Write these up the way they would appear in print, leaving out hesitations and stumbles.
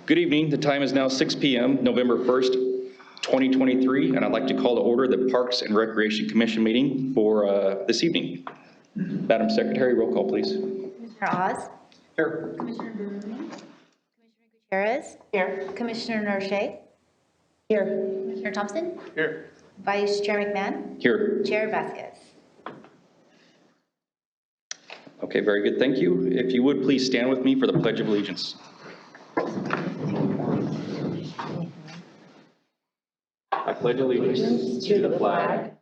Good evening. The time is now 6 p.m., November 1st, 2023, and I'd like to call to order the Parks and Recreation Commission meeting for this evening. Madam Secretary, roll call, please. Commissioner Oz? Here. Commissioner Bruno? Commissioner Gutierrez? Here. Commissioner Narche? Here. Commissioner Thompson? Here. Vice Chair McMahon? Here. Chair Vasquez? Okay, very good. Thank you. If you would please stand with me for the Pledge of Allegiance. I pledge allegiance to the flag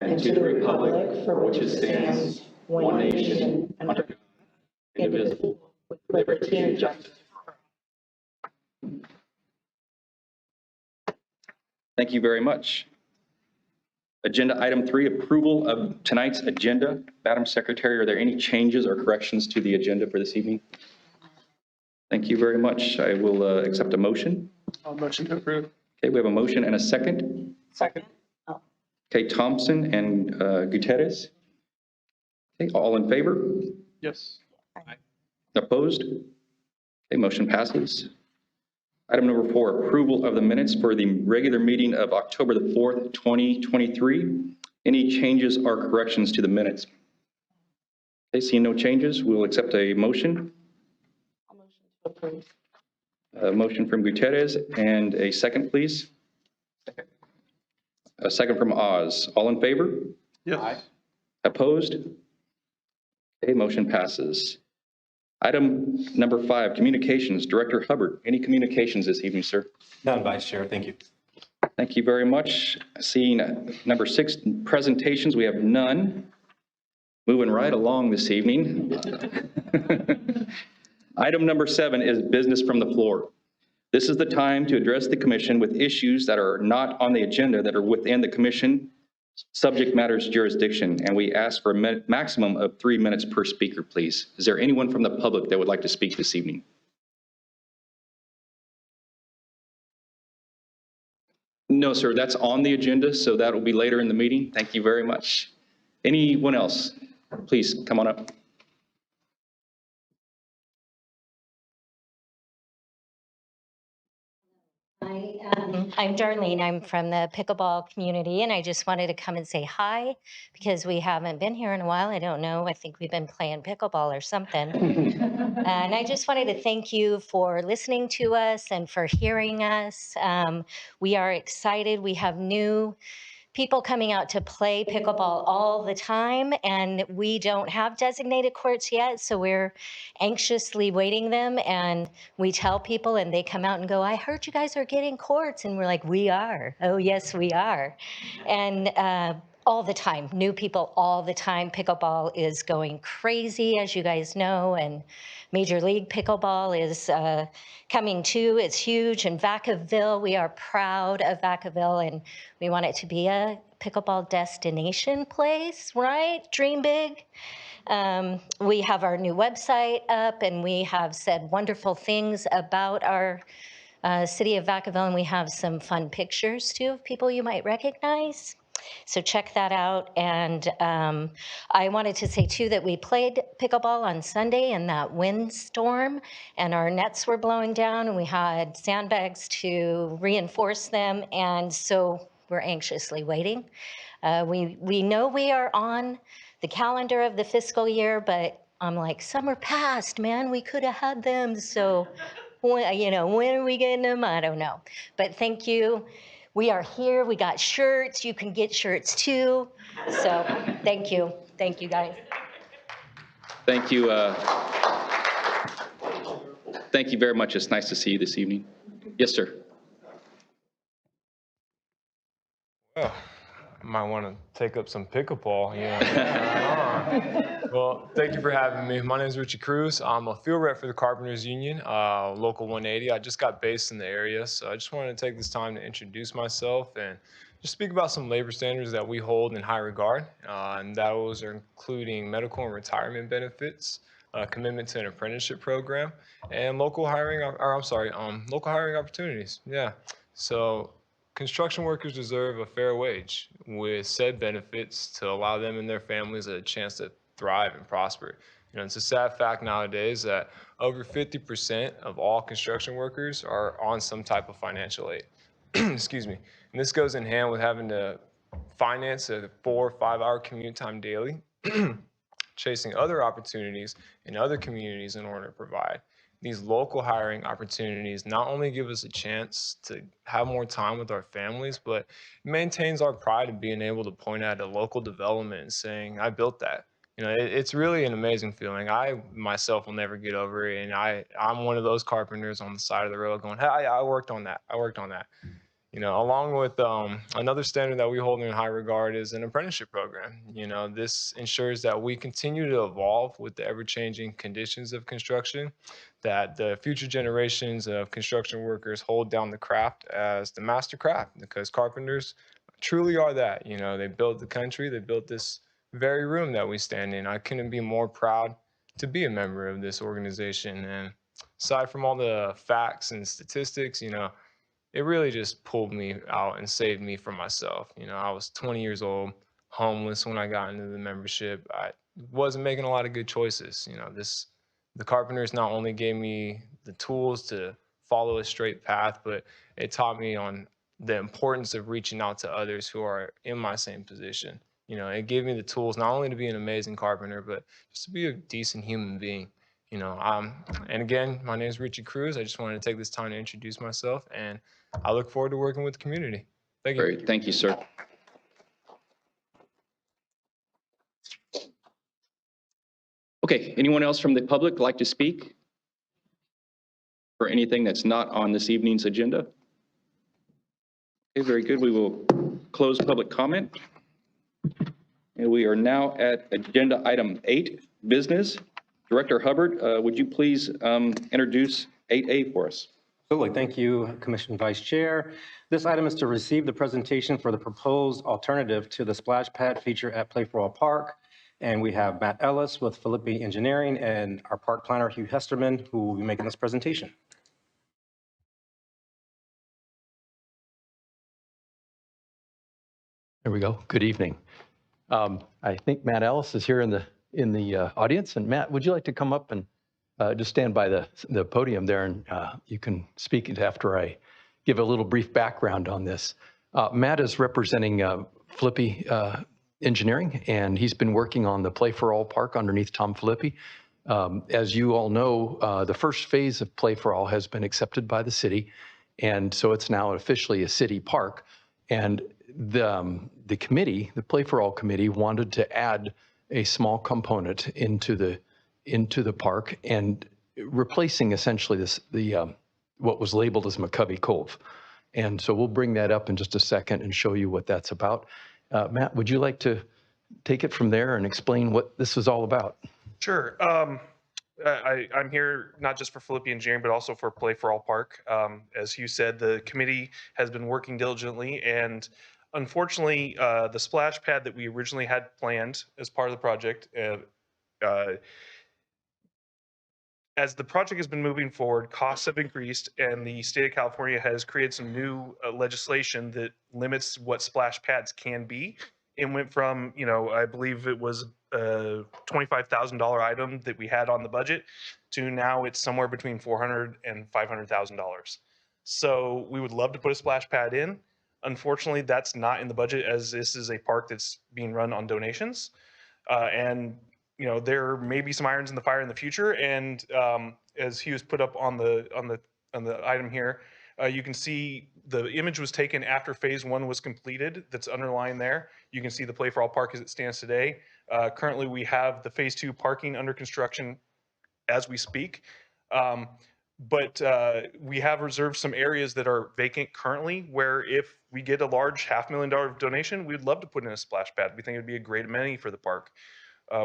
and to the republic for which it stands, one nation, under God, indivisible, with liberty and justice. Thank you very much. Agenda item 3, approval of tonight's agenda. Madam Secretary, are there any changes or corrections to the agenda for this evening? Thank you very much. I will accept a motion. I'll motion to approve. Okay, we have a motion and a second. Second. Okay, Thompson and Gutierrez. Okay, all in favor? Yes. Opposed? Okay, motion passes. Item number 4, approval of the minutes for the regular meeting of October the 4th, 2023. Any changes or corrections to the minutes? Okay, seeing no changes, we will accept a motion. I'll motion to approve. A motion from Gutierrez and a second, please. A second from Oz. All in favor? Yes. Opposed? Okay, motion passes. Item number 5, communications. Director Hubbard, any communications this evening, sir? None, Vice Chair. Thank you. Thank you very much. Seeing number 6, presentations, we have none. Moving right along this evening. Item number 7 is business from the floor. This is the time to address the commission with issues that are not on the agenda that are within the commission subject matters jurisdiction, and we ask for a maximum of 3 minutes per speaker, please. Is there anyone from the public that would like to speak this evening? No, sir, that's on the agenda, so that will be later in the meeting. Thank you very much. Anyone else? Please come on up. I'm Darlene. I'm from the pickleball community, and I just wanted to come and say hi because we haven't been here in a while. I don't know. I think we've been playing pickleball or something. And I just wanted to thank you for listening to us and for hearing us. We are excited. We have new people coming out to play pickleball all the time, and we don't have designated courts yet, so we're anxiously waiting them, and we tell people and they come out and go, I heard you guys are getting courts, and we're like, we are. Oh yes, we are. And all the time, new people all the time. Pickleball is going crazy, as you guys know, and Major League Pickleball is coming too. It's huge. And Vacaville, we are proud of Vacaville, and we want it to be a pickleball destination place, right? Dream big. We have our new website up, and we have said wonderful things about our city of Vacaville, and we have some fun pictures too of people you might recognize. So check that out. And I wanted to say too that we played pickleball on Sunday in that windstorm, and our nets were blowing down, and we had sandbags to reinforce them. And so we're anxiously waiting. We know we are on the calendar of the fiscal year, but I'm like, summer passed, man. We could have had them. So, when are we getting them? I don't know. But thank you. We are here. We got shirts. You can get shirts too. So thank you. Thank you, guys. Thank you. Thank you very much. It's nice to see you this evening. Yes, sir. Well, I might want to take up some pickleball. Well, thank you for having me. My name is Richie Cruz. I'm a field rep for the Carpenters Union, Local 180. I just got based in the area, so I just wanted to take this time to introduce myself and just speak about some labor standards that we hold in high regard. And those are including medical and retirement benefits, commitment to an apprenticeship program, and local hiring opportunities. Yeah. So construction workers deserve a fair wage with said benefits to allow them and their families a chance to thrive and prosper. It's a sad fact nowadays that over 50% of all construction workers are on some type of financial aid. Excuse me. And this goes in hand with having to finance a 4 or 5 hour commute time daily, chasing other opportunities in other communities in order to provide. These local hiring opportunities not only give us a chance to have more time with our families, but it maintains our pride in being able to point at a local development and saying, I built that. It's really an amazing feeling. I myself will never get over it. And I'm one of those carpenters on the side of the road going, hey, I worked on that. I worked on that. Along with another standard that we hold in high regard is an apprenticeship program. This ensures that we continue to evolve with the ever-changing conditions of construction, that the future generations of construction workers hold down the craft as the master craft, because carpenters truly are that. They built the country, they built this very room that we stand in. I couldn't be more proud to be a member of this organization. And aside from all the facts and statistics, it really just pulled me out and saved me from myself. I was 20 years old, homeless when I got into the membership. I wasn't making a lot of good choices. The Carpenters not only gave me the tools to follow a straight path, but it taught me on the importance of reaching out to others who are in my same position. It gave me the tools not only to be an amazing carpenter, but just to be a decent human being. And again, my name is Richie Cruz. I just wanted to take this time to introduce myself, and I look forward to working with the community. Thank you. Great, thank you, sir. Okay, anyone else from the public like to speak for anything that's not on this evening's agenda? Okay, very good. We will close public comment. And we are now at agenda item 8, business. Director Hubbard, would you please introduce 8A for us? Absolutely. Thank you, Commission Vice Chair. This item is to receive the presentation for the proposed alternative to the splash pad feature at Play for All Park. And we have Matt Ellis with Philippi Engineering and our park planner, Hugh Hesterman, who will be making this presentation. There we go. Good evening. I think Matt Ellis is here in the audience. And Matt, would you like to come up and just stand by the podium there, and you can speak after I give a little brief background on this. Matt is representing Philippi Engineering, and he's been working on the Play for All Park underneath Tom Philippi. As you all know, the first phase of Play for All has been accepted by the city, and so it's now officially a city park. And the committee, the Play for All committee, wanted to add a small component into the park and replacing essentially what was labeled as McCovey Cove. And so we'll bring that up in just a second and show you what that's about. Matt, would you like to take it from there and explain what this is all about? Sure. I'm here not just for Philippi Engineering, but also for Play for All Park. As Hugh said, the committee has been working diligently, and unfortunately, the splash pad that we originally had planned as part of the project, as the project has been moving forward, costs have increased, and the state of California has created some new legislation that limits what splash pads can be. It went from, I believe it was a $25,000 item that we had on the budget to now it's somewhere between $400,000 and $500,000. So we would love to put a splash pad in. Unfortunately, that's not in the budget, as this is a park that's being run on donations. And there may be some irons in the fire in the future. And as Hughes put up on the item here, you can see the image was taken after phase 1 was completed. That's underlined there. You can see the Play for All Park as it stands today. Currently, we have the phase 2 parking under construction as we speak. But we have reserved some areas that are vacant currently, where if we get a large $500,000 donation, we'd love to put in a splash pad. We think it'd be a great amenity for the park.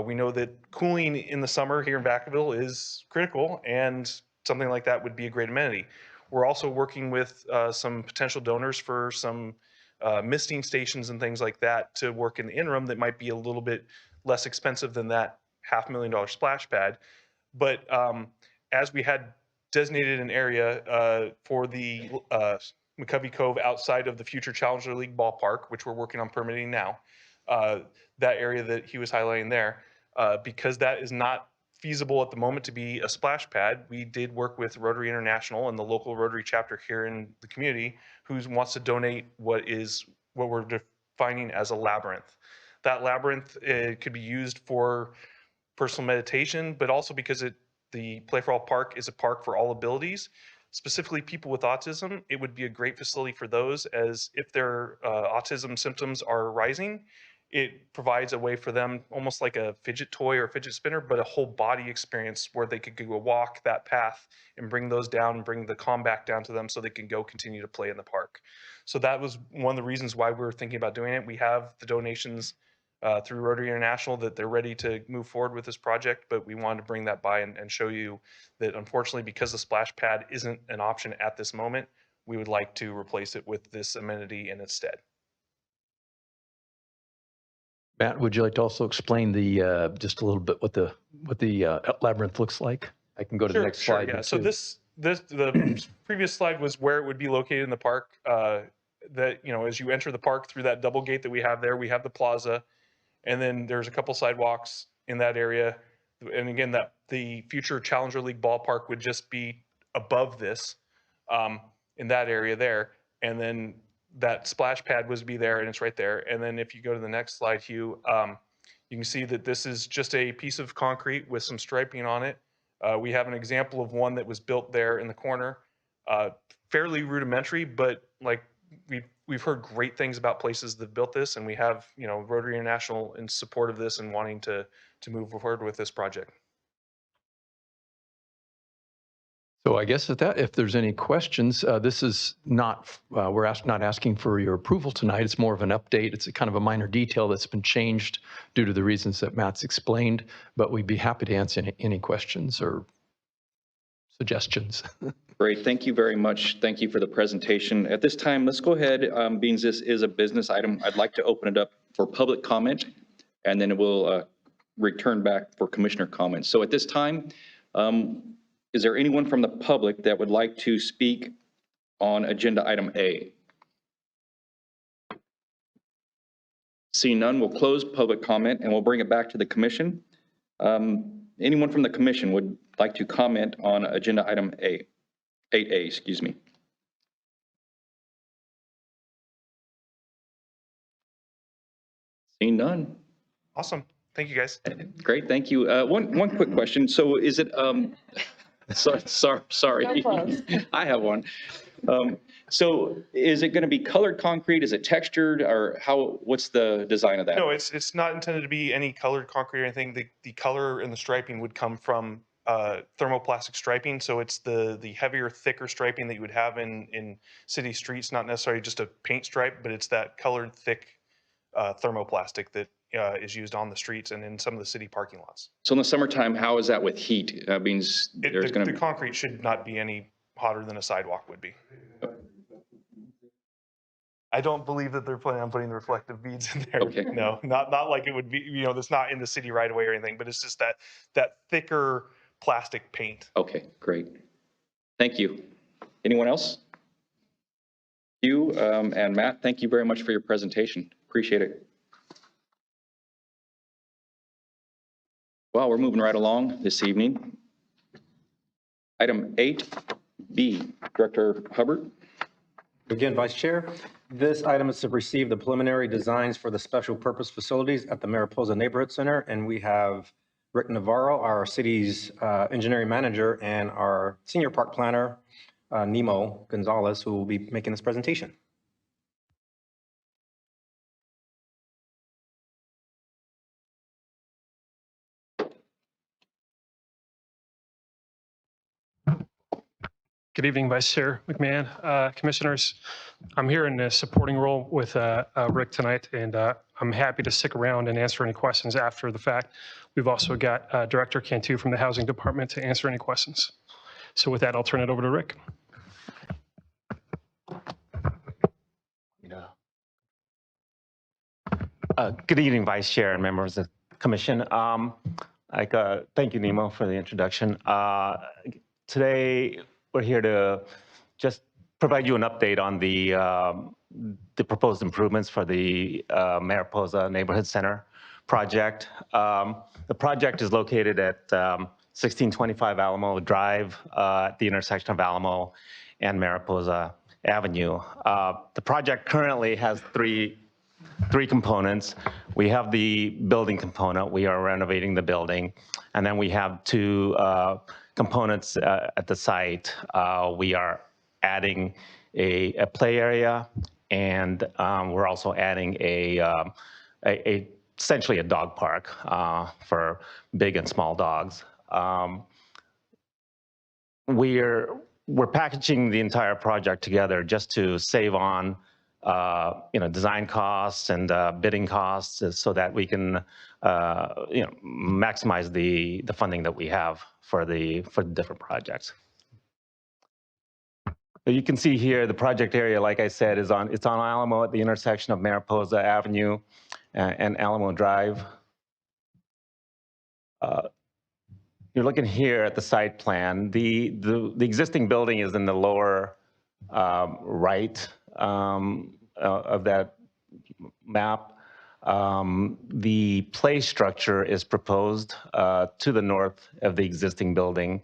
We know that cooling in the summer here in Vacaville is critical, and something like that would be a great amenity. We're also working with some potential donors for some misting stations and things like that to work in the interim that might be a little bit less expensive than that $500,000 splash pad. But as we had designated an area for the McCovey Cove outside of the future Challenger League ballpark, which we're working on permitting now, that area that he was highlighting there, because that is not feasible at the moment to be a splash pad, we did work with Rotary International and the local Rotary chapter here in the community who wants to donate what we're defining as a labyrinth. That labyrinth could be used for personal meditation, but also because the Play for All Park is a park for all abilities, specifically people with autism. It would be a great facility for those, as if their autism symptoms are rising, it provides a way for them, almost like a fidget toy or a fidget spinner, but a whole body experience where they could go walk that path and bring those down and bring the calm back down to them so they can go continue to play in the park. So that was one of the reasons why we were thinking about doing it. We have the donations through Rotary International that they're ready to move forward with this project, but we wanted to bring that by and show you that unfortunately, because the splash pad isn't an option at this moment, we would like to replace it with this amenity in its stead. Matt, would you like to also explain the just a little bit what the labyrinth looks like? I can go to the next slide. Yeah. So the previous slide was where it would be located in the park. That, you know, as you enter the park through that double gate that we have there, we have the plaza, and then there's a couple sidewalks in that area. And again, that the future Challenger League ballpark would just be above this, in that area there, and then that splash pad was be there, and it's right there. And then if you go to the next slide, Hugh, you can see that this is just a piece of concrete with some striping on it. We have an example of one that was built there in the corner, fairly rudimentary, but like we've heard great things about places that built this, and we have, you know, Rotary International in support of this and wanting to move forward with this project. So I guess if there's any questions, this is not, we're not asking for your approval tonight. It's more of an update. It's a kind of a minor detail that's been changed due to the reasons that Matt's explained, but we'd be happy to answer any questions or suggestions. Great, thank you very much. Thank you for the presentation. At this time, let's go ahead, being this is a business item, I'd like to open it up for public comment, and then we'll return back for commissioner comments. So at this time, is there anyone from the public that would like to speak on agenda item A? Seeing none, we'll close public comment and we'll bring it back to the commission. Anyone from the commission would like to comment on agenda item 8A, excuse me. Seeing none. Awesome. Thank you, guys. Great, thank you. One quick question. So is it, sorry, I have one. So is it going to be colored concrete? Is it textured, or what's the design of that? No, it's not intended to be any colored concrete or anything. The color and the striping would come from thermoplastic striping. So it's the heavier, thicker striping that you would have in city streets, not necessarily just a paint stripe, but it's that colored, thick thermoplastic that is used on the streets and in some of the city parking lots. So in the summertime, how is that with heat? That means there's going to the concrete should not be any hotter than a sidewalk would be. I don't believe that they're planning on putting the reflective beads in there. Okay. No, not like it would be, you know, that's not in the city right away or anything, but it's just that thicker plastic paint. Okay, great. Thank you. Anyone else? You and Matt, thank you very much for your presentation. Appreciate it. Well, we're moving right along this evening. Item 8B, Director Hubbard. Again, Vice Chair, this item is to receive the preliminary designs for the special purpose facilities at the Mariposa Neighborhood Center, and we have Rick Navarro, our city's engineering manager, and our senior park planner, Nemo Gonzalez, who will be making this presentation. Good evening, Vice Chair McMahon, Commissioners. I'm here in a supporting role with Rick tonight, and I'm happy to stick around and answer any questions after the fact. We've also got Director Cantu from the Housing Department to answer any questions. So with that, I'll turn it over to Rick. Good evening, Vice Chair and members of the Commission. Thank you, Nemo, for the introduction. Today, we're here to just provide you an update on the proposed improvements for the Mariposa Neighborhood Center project. The project is located at 1625 Alamo Drive, at the intersection of Alamo and Mariposa Avenue. The project currently has three components. We have the building component. We are renovating the building. And then we have two components at the site. We are adding a play area, and we're also adding essentially a dog park for big and small dogs. We're packaging the entire project together just to save on design costs and bidding costs, so that we can maximize the funding that we have for the different projects. You can see here the project area, like I said, it's on Alamo at the intersection of Mariposa Avenue and Alamo Drive. You're looking here at the site plan. The existing building is in the lower right of that map. The play structure is proposed to the north of the existing building,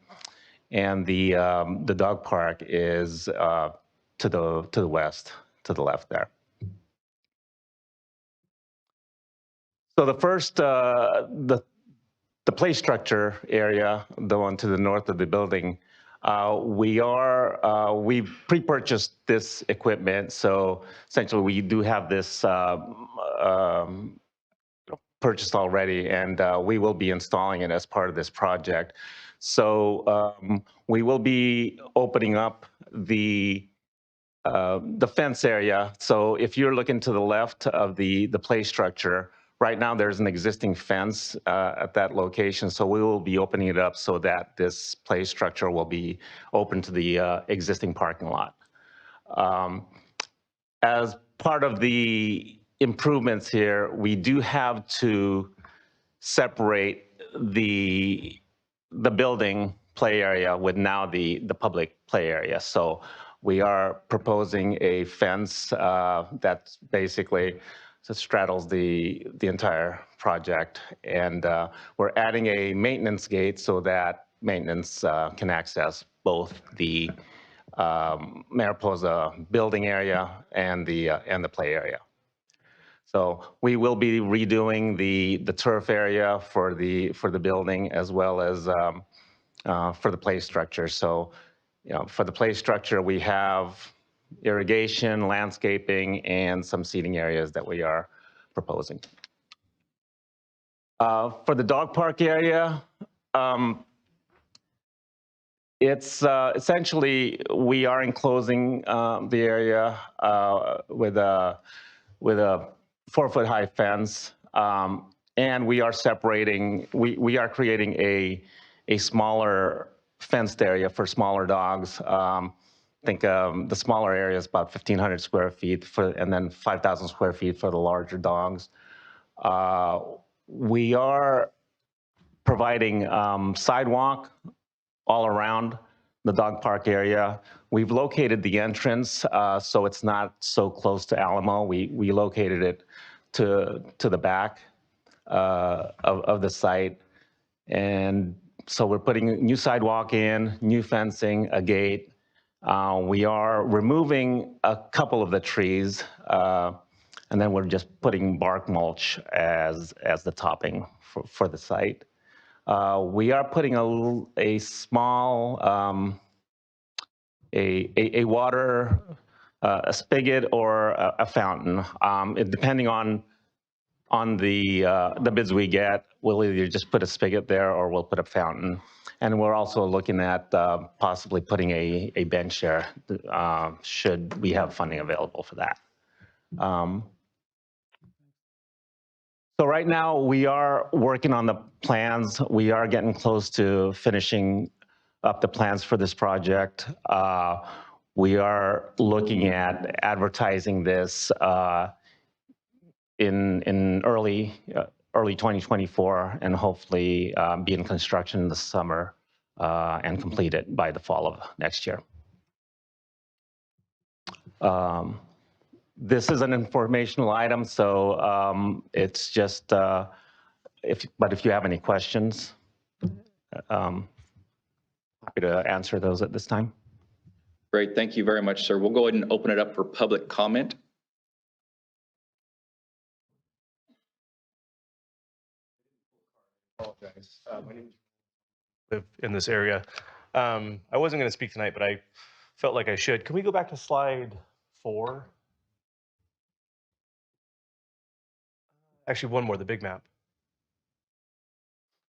and the dog park is to the west, to the left there. So the first, the play structure area, the one to the north of the building, we've pre-purchased this equipment. So essentially we do have this purchased already, and we will be installing it as part of this project. So we will be opening up the fence area. So if you're looking to the left of the play structure, right now there's an existing fence at that location. So we will be opening it up so that this play structure will be open to the existing parking lot. As part of the improvements here, we do have to separate the building play area with now the public play area. So we are proposing a fence that basically straddles the entire project, and we're adding a maintenance gate so that maintenance can access both the Mariposa building area and the play area. So we will be redoing the turf area for the building, as well as for the play structure. So, for the play structure, we have irrigation, landscaping, and some seating areas that we are proposing. For the dog park area, it's essentially, we are enclosing the area with a 4-foot high fence, and we are separating. We are creating a smaller fenced area for smaller dogs. I think the smaller area is about 1,500 square feet, and then 5,000 square feet for the larger dogs. We are providing sidewalk all around the dog park area. We've located the entrance so it's not so close to Alamo. We located it to the back of the site, and so we're putting new sidewalk in, new fencing, a gate. We are removing a couple of the trees, and then we're just putting bark mulch as the topping for the site. We are putting a small a water a spigot or a fountain, depending on the bids we get. We'll either just put a spigot there or we'll put a fountain. And we're also looking at possibly putting a bench there, should we have funding available for that. So right now we are working on the plans. We are getting close to finishing up the plans for this project. We are looking at advertising this in early 2024, and hopefully be in construction this summer and complete it by the fall of next year. This is an informational item, so it's just if you have any questions, happy to answer those at this time. Great, thank you very much, sir. We'll go ahead and open it up for public comment. Apologize. My name is live in this area. I wasn't going to speak tonight, but I felt like I should. Can we go back to slide 4? Actually, one more, the big map.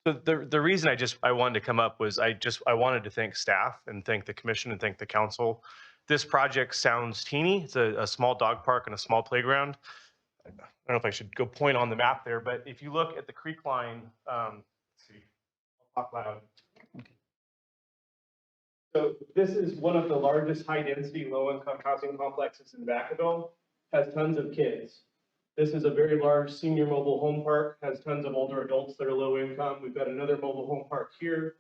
So the reason I wanted to come up was I wanted to thank staff and thank the commission and thank the council. This project sounds teeny. It's a small dog park and a small playground. I don't know if I should go point on the map there, but if you look at the creek line, let's see, I'll talk loud. So this is one of the largest high-density, low-income housing complexes in Vacaville, has tons of kids. This is a very large senior mobile home park, has tons of older adults that are low income. We've got another mobile home park here.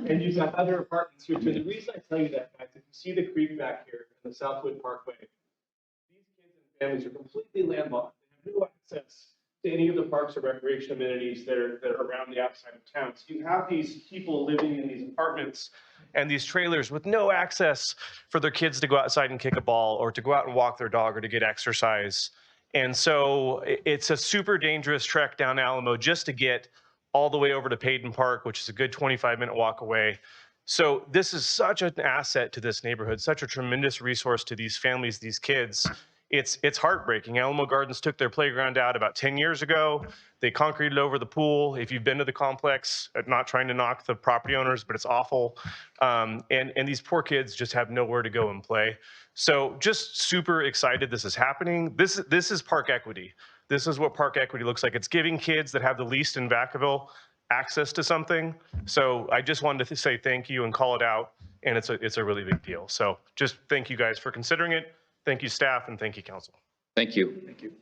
And you've got other apartments here too. The reason I tell you that, guys, if you see the creek back here in the Southwood Parkway, these kids and families are completely landlocked. They have no access to any of the parks or recreation amenities that are around the outside of town. So you have these people living in these apartments and these trailers with no access for their kids to go outside and kick a ball or to go out and walk their dog or to get exercise. And so it's a super dangerous trek down Alamo just to get all the way over to Payton Park, which is a good 25-minute walk away. So this is such an asset to this neighborhood, such a tremendous resource to these families, these kids. It's heartbreaking. Alamo Gardens took their playground out about 10 years ago. They concreted over the pool. If you've been to the complex, I'm not trying to knock the property owners, but it's awful. And these poor kids just have nowhere to go and play. So just super excited this is happening. This is park equity. This is what park equity looks like. It's giving kids that have the least in Vacaville access to something. So I just wanted to say thank you and call it out. And it's a really big deal. So just thank you guys for considering it. Thank you, staff, and thank you, council. Thank you. Thank you.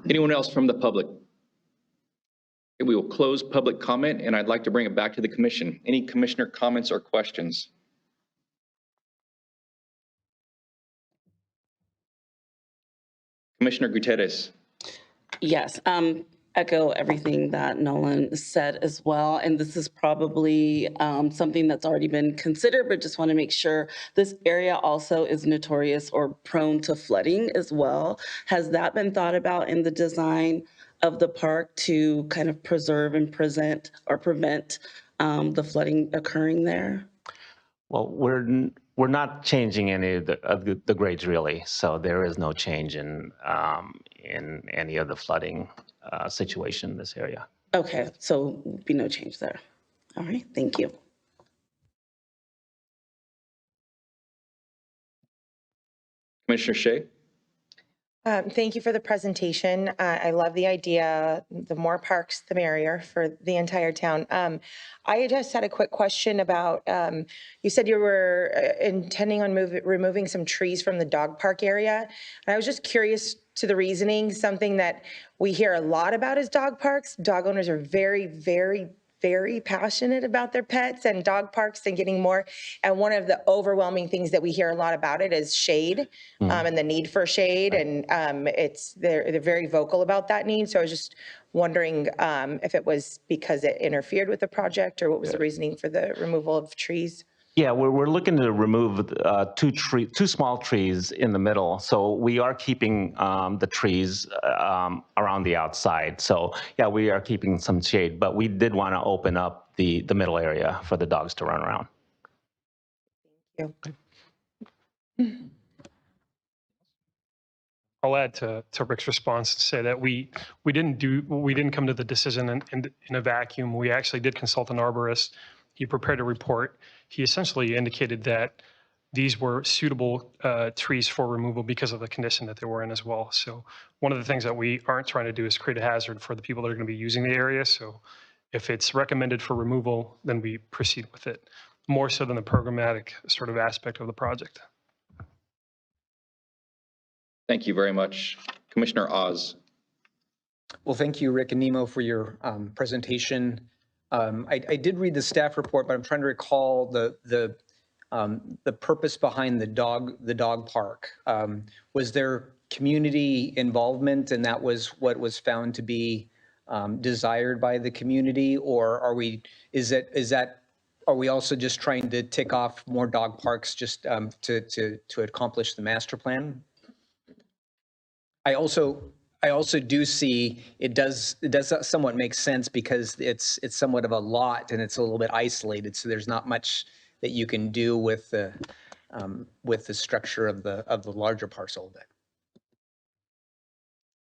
Anyone else from the public? We will close public comment, and I'd like to bring it back to the commission. Any commissioner comments or questions? Commissioner Gutierrez. Yes, echo everything that Nolan said as well. And this is probably something that's already been considered, but just want to make sure this area also is notorious or prone to flooding as well. Has that been thought about in the design of the park to kind of preserve and prevent the flooding occurring there? Well, we're not changing any of the grades really, so there is no change in any of the flooding situation in this area. Okay, so be no change there. All right, thank you. Commissioner Shea. Thank you for the presentation. I love the idea. The more parks, the merrier for the entire town. I just had a quick question about, you said you were intending on removing some trees from the dog park area. And I was just curious to the reasoning. Something that we hear a lot about is dog parks. Dog owners are very, very, very passionate about their pets and dog parks and getting more. And one of the overwhelming things that we hear a lot about it is shade and the need for shade. And they're very vocal about that need. So I was just wondering if it was because it interfered with the project or what was the reasoning for the removal of trees? Yeah, we're looking to remove two small trees in the middle. So we are keeping the trees around the outside. So yeah, we are keeping some shade, but we did want to open up the middle area for the dogs to run around. Thank you. I'll add to Rick's response to say that we didn't come to the decision in a vacuum. We actually did consult an arborist. He prepared a report. He essentially indicated that these were suitable trees for removal because of the condition that they were in as well. So one of the things that we aren't trying to do is create a hazard for the people that are going to be using the area. So if it's recommended for removal, then we proceed with it, more so than the programmatic sort of aspect of the project. Thank you very much. Commissioner Oz. Well, thank you, Rick and Nemo, for your presentation. I did read the staff report, but I'm trying to recall the the purpose behind the dog park. Was there community involvement and that was what was found to be desired by the community? Or are we also just trying to tick off more dog parks just to accomplish the master plan? I also do see it does somewhat make sense because it's somewhat of a lot and it's a little bit isolated, so there's not much that you can do with the structure of the larger parcel.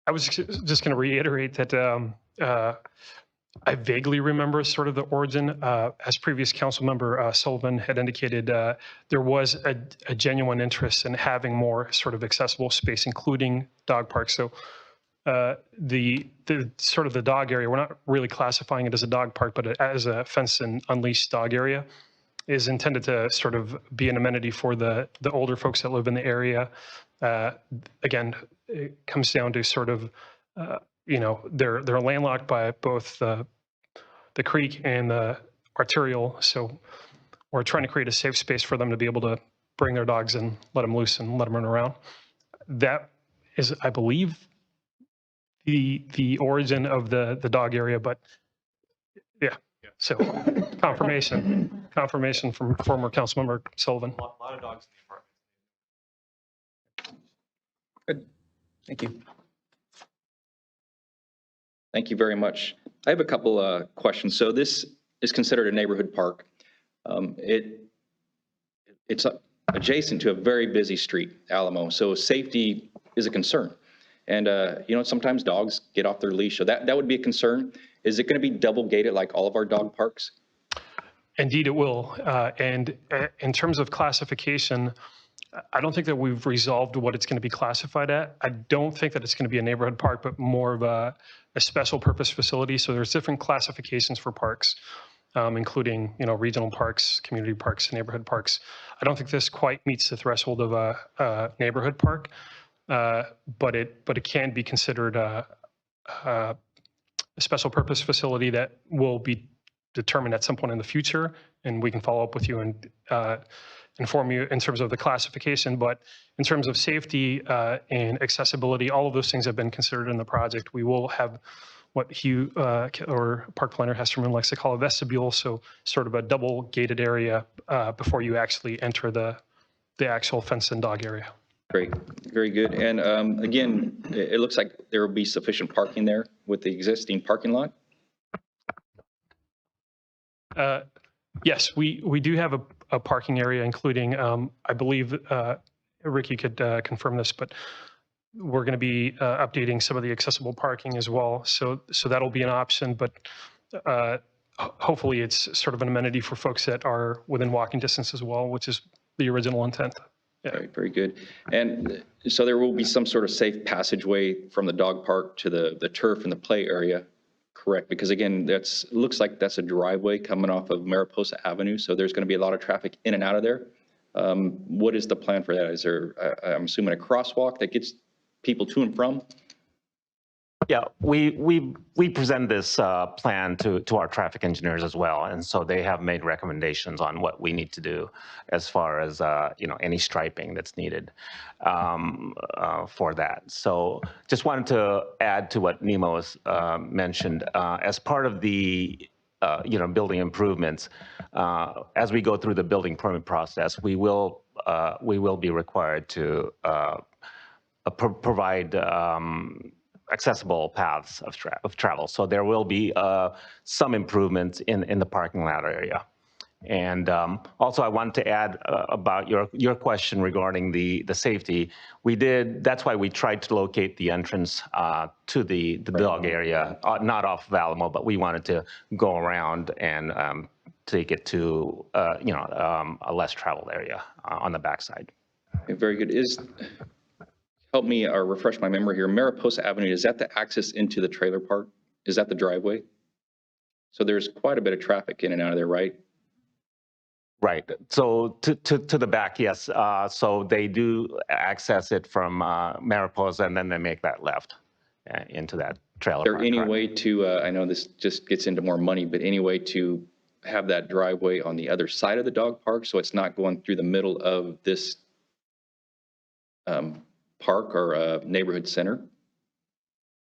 I was just going to reiterate that I vaguely remember sort of the origin. As previous council member Sullivan had indicated, there was a genuine interest in having more sort of accessible space, including dog parks. So the sort of the dog area, we're not really classifying it as a dog park, but as a fenced and unleashed dog area, is intended to sort of be an amenity for the older folks that live in the area. Again, it comes down to sort of, they're landlocked by both the creek and the arterial. So we're trying to create a safe space for them to be able to bring their dogs and let them loose and let them run around. That is, I believe, the origin of the dog area, but yeah. So confirmation from former Councilmember Sullivan. A lot of dogs in the apartment. Good. Thank you. Thank you very much. I have a couple questions. So this is considered a neighborhood park. It's adjacent to a very busy street, Alamo, so safety is a concern. And sometimes dogs get off their leash, so that would be a concern. Is it going to be double gated like all of our dog parks? Indeed, it will. And in terms of classification, I don't think that we've resolved what it's going to be classified at. I don't think that it's going to be a neighborhood park, but more of a special purpose facility. So there's different classifications for parks, including regional parks, community parks, neighborhood parks. I don't think this quite meets the threshold of a neighborhood park, but it can be considered a special purpose facility that will be determined at some point in the future, and we can follow up with you and inform you in terms of the classification. But in terms of safety and accessibility, all of those things have been considered in the project. We will have what Hugh or park planner Hesterman likes to call a vestibule, so sort of a double gated area before you actually enter the actual fenced in dog area. Great, very good. And again, it looks like there will be sufficient parking there with the existing parking lot? Yes, we do have a parking area, including, I believe, Rick, you could confirm this, but we're going to be updating some of the accessible parking as well. So that'll be an option, but hopefully it's sort of an amenity for folks that are within walking distance as well, which is the original intent. Yeah. Right, very good. And so there will be some sort of safe passageway from the dog park to the turf and the play area, correct? Because again, looks like that's a driveway coming off of Mariposa Avenue, so there's going to be a lot of traffic in and out of there. What is the plan for that? Is there, I'm assuming, a crosswalk that gets people to and from? Yeah, we present this plan to our traffic engineers as well, and so they have made recommendations on what we need to do as far as any striping that's needed for that. So just wanted to add to what Nemo has mentioned as part of the building improvements. As we go through the building permit process, we will be required to provide accessible paths of travel. So there will be some improvements in the parking lot area. And also I wanted to add about your question regarding the safety. That's why we tried to locate the entrance to the dog area, not off of Alamo, but we wanted to go around and take it to a less traveled area on the backside. Okay, very good. Help me or refresh my memory here. Mariposa Avenue, is that the access into the trailer park? Is that the driveway? So there's quite a bit of traffic in and out of there, right? Right. So to the back, yes. So they do access it from Mariposa, and then they make that left into that trailer park. Is there any way to, I know this just gets into more money, but any way to have that driveway on the other side of the dog park, so it's not going through the middle of this park or neighborhood center,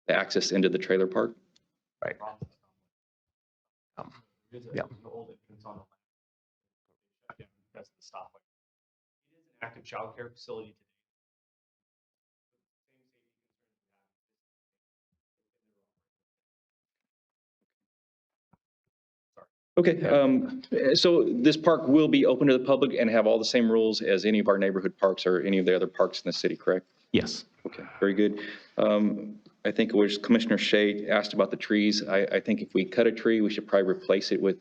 the access into the trailer park. Right. Yeah. That's the stoplight. It is an active childcare facility today. Okay, so this park will be open to the public and have all the same rules as any of our neighborhood parks or any of the other parks in the city, correct? Yes. Okay, very good. I think it was Commissioner Shea asked about the trees. I think if we cut a tree, we should probably replace it with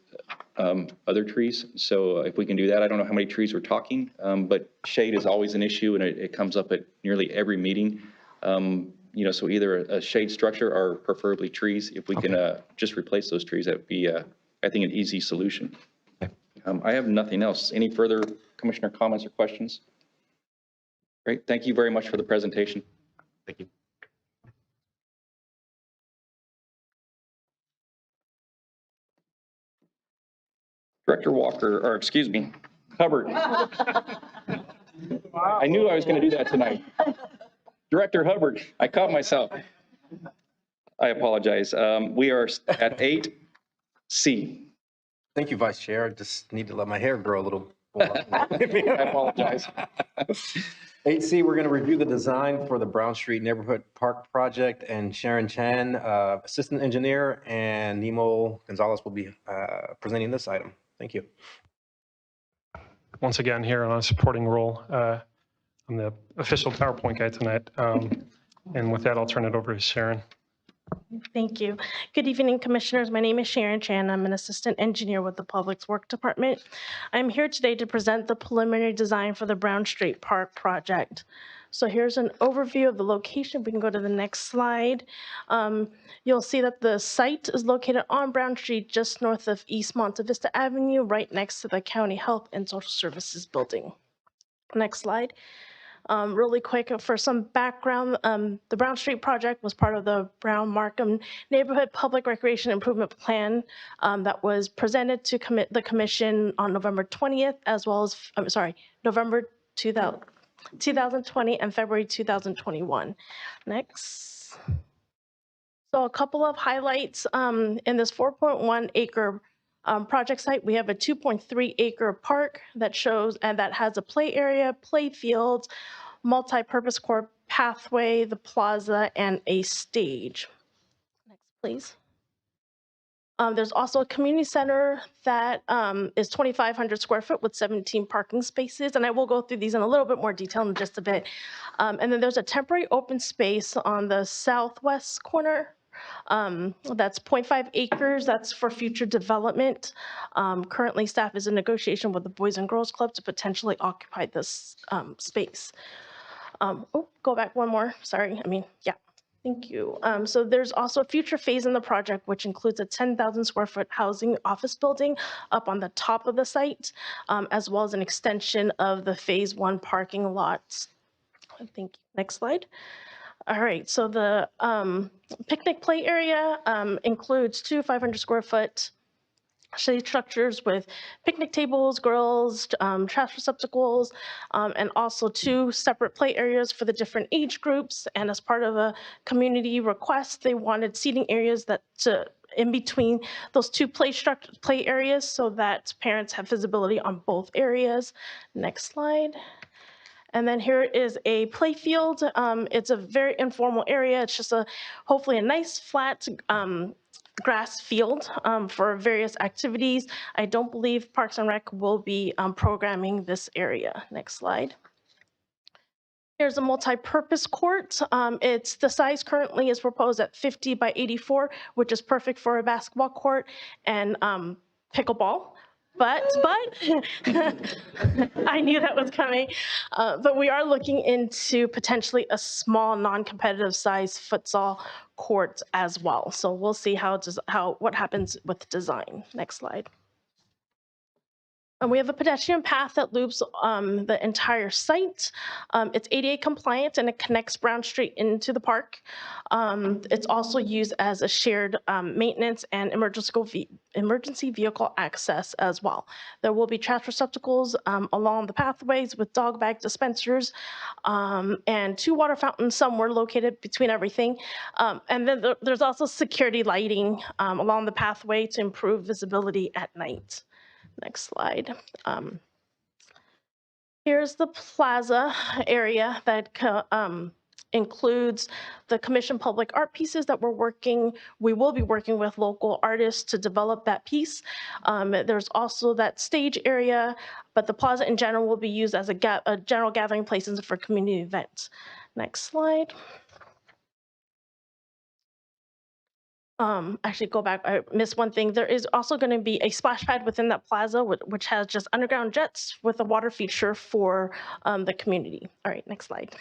other trees. So if we can do that, I don't know how many trees we're talking, but shade is always an issue and it comes up at nearly every meeting. You know, so either a shade structure or preferably trees. If we can just replace those trees, that would be, I think, an easy solution. Okay. I have nothing else. Any further commissioner comments or questions? Great. Thank you very much for the presentation. Thank you. Director Walker, or excuse me, Hubbard. I knew I was going to do that tonight. Director Hubbard, I caught myself. I apologize. We are at 8C. Thank you, Vice Chair. I just need to let my hair grow a little more. I apologize. 8C, we're going to review the design for the Brown Street Neighborhood Park Project, and Sharon Chan, Assistant Engineer, and Nemo Gonzalez will be presenting this item. Thank you. Once again, here on a supporting role. I'm the official PowerPoint guy tonight. And with that, I'll turn it over to Sharon. Thank you. Good evening, Commissioners. My name is Sharon Chan. I'm an assistant engineer with the Public Works Department. I'm here today to present the preliminary design for the Brown Street Park project. So here's an overview of the location. We can go to the next slide. You'll see that the site is located on Brown Street, just north of East Monte Vista Avenue, right next to the County Health and Social Services Building. Next slide. Really quick for some background, the Brown Street project was part of the Brown Markham Neighborhood Public Recreation Improvement Plan that was presented to the Commission on November 20th, as well as, November 2020 and February 2021. Next. So a couple of highlights in this 4.1 acre project site. We have a 2.3 acre park that shows and that has a play area, play fields, multi-purpose court pathway, the plaza, and a stage. Next, please. There's also a community center that is 2,500 square foot with 17 parking spaces, and I will go through these in a little bit more detail in just a bit. And then there's a temporary open space on the southwest corner. That's 0.5 acres. That's for future development. Currently, staff is in negotiation with the Boys and Girls Club to potentially occupy this space. Go back one more. Sorry. Yeah. Thank you. So there's also a future phase in the project, which includes a 10,000 square foot housing office building up on the top of the site, as well as an extension of the phase 1 parking lots. Thank you. Next slide. All right, so the picnic play area includes 2 500 square foot shade structures with picnic tables, grills, trash receptacles, and also 2 separate play areas for the different age groups. And as part of a community request, they wanted seating areas that in between those 2 play areas so that parents have visibility on both areas. Next slide. And then here is a play field. It's a very informal area. It's just hopefully a nice flat grass field for various activities. I don't believe Parks and Rec will be programming this area. Next slide. Here's a multi-purpose court. The size currently is proposed at 50 by 84, which is perfect for a basketball court and pickleball. But I knew that was coming. But we are looking into potentially a small non-competitive size futsal court as well. So we'll see what happens with design. Next slide. And we have a pedestrian path that loops the entire site. It's ADA compliant and it connects Brown Street into the park. It's also used as a shared maintenance and emergency vehicle access as well. There will be trash receptacles along the pathways with dog bag dispensers and 2 water fountains somewhere located between everything. And then there's also security lighting along the pathway to improve visibility at night. Next slide. Here's the plaza area that includes the commissioned public art pieces that we will be working with local artists to develop that piece. There's also that stage area, but the plaza in general will be used as a general gathering places for community events. Next slide. Actually, go back. I missed one thing. There is also going to be a splash pad within that plaza, which has just underground jets with a water feature for the community. All right, next slide.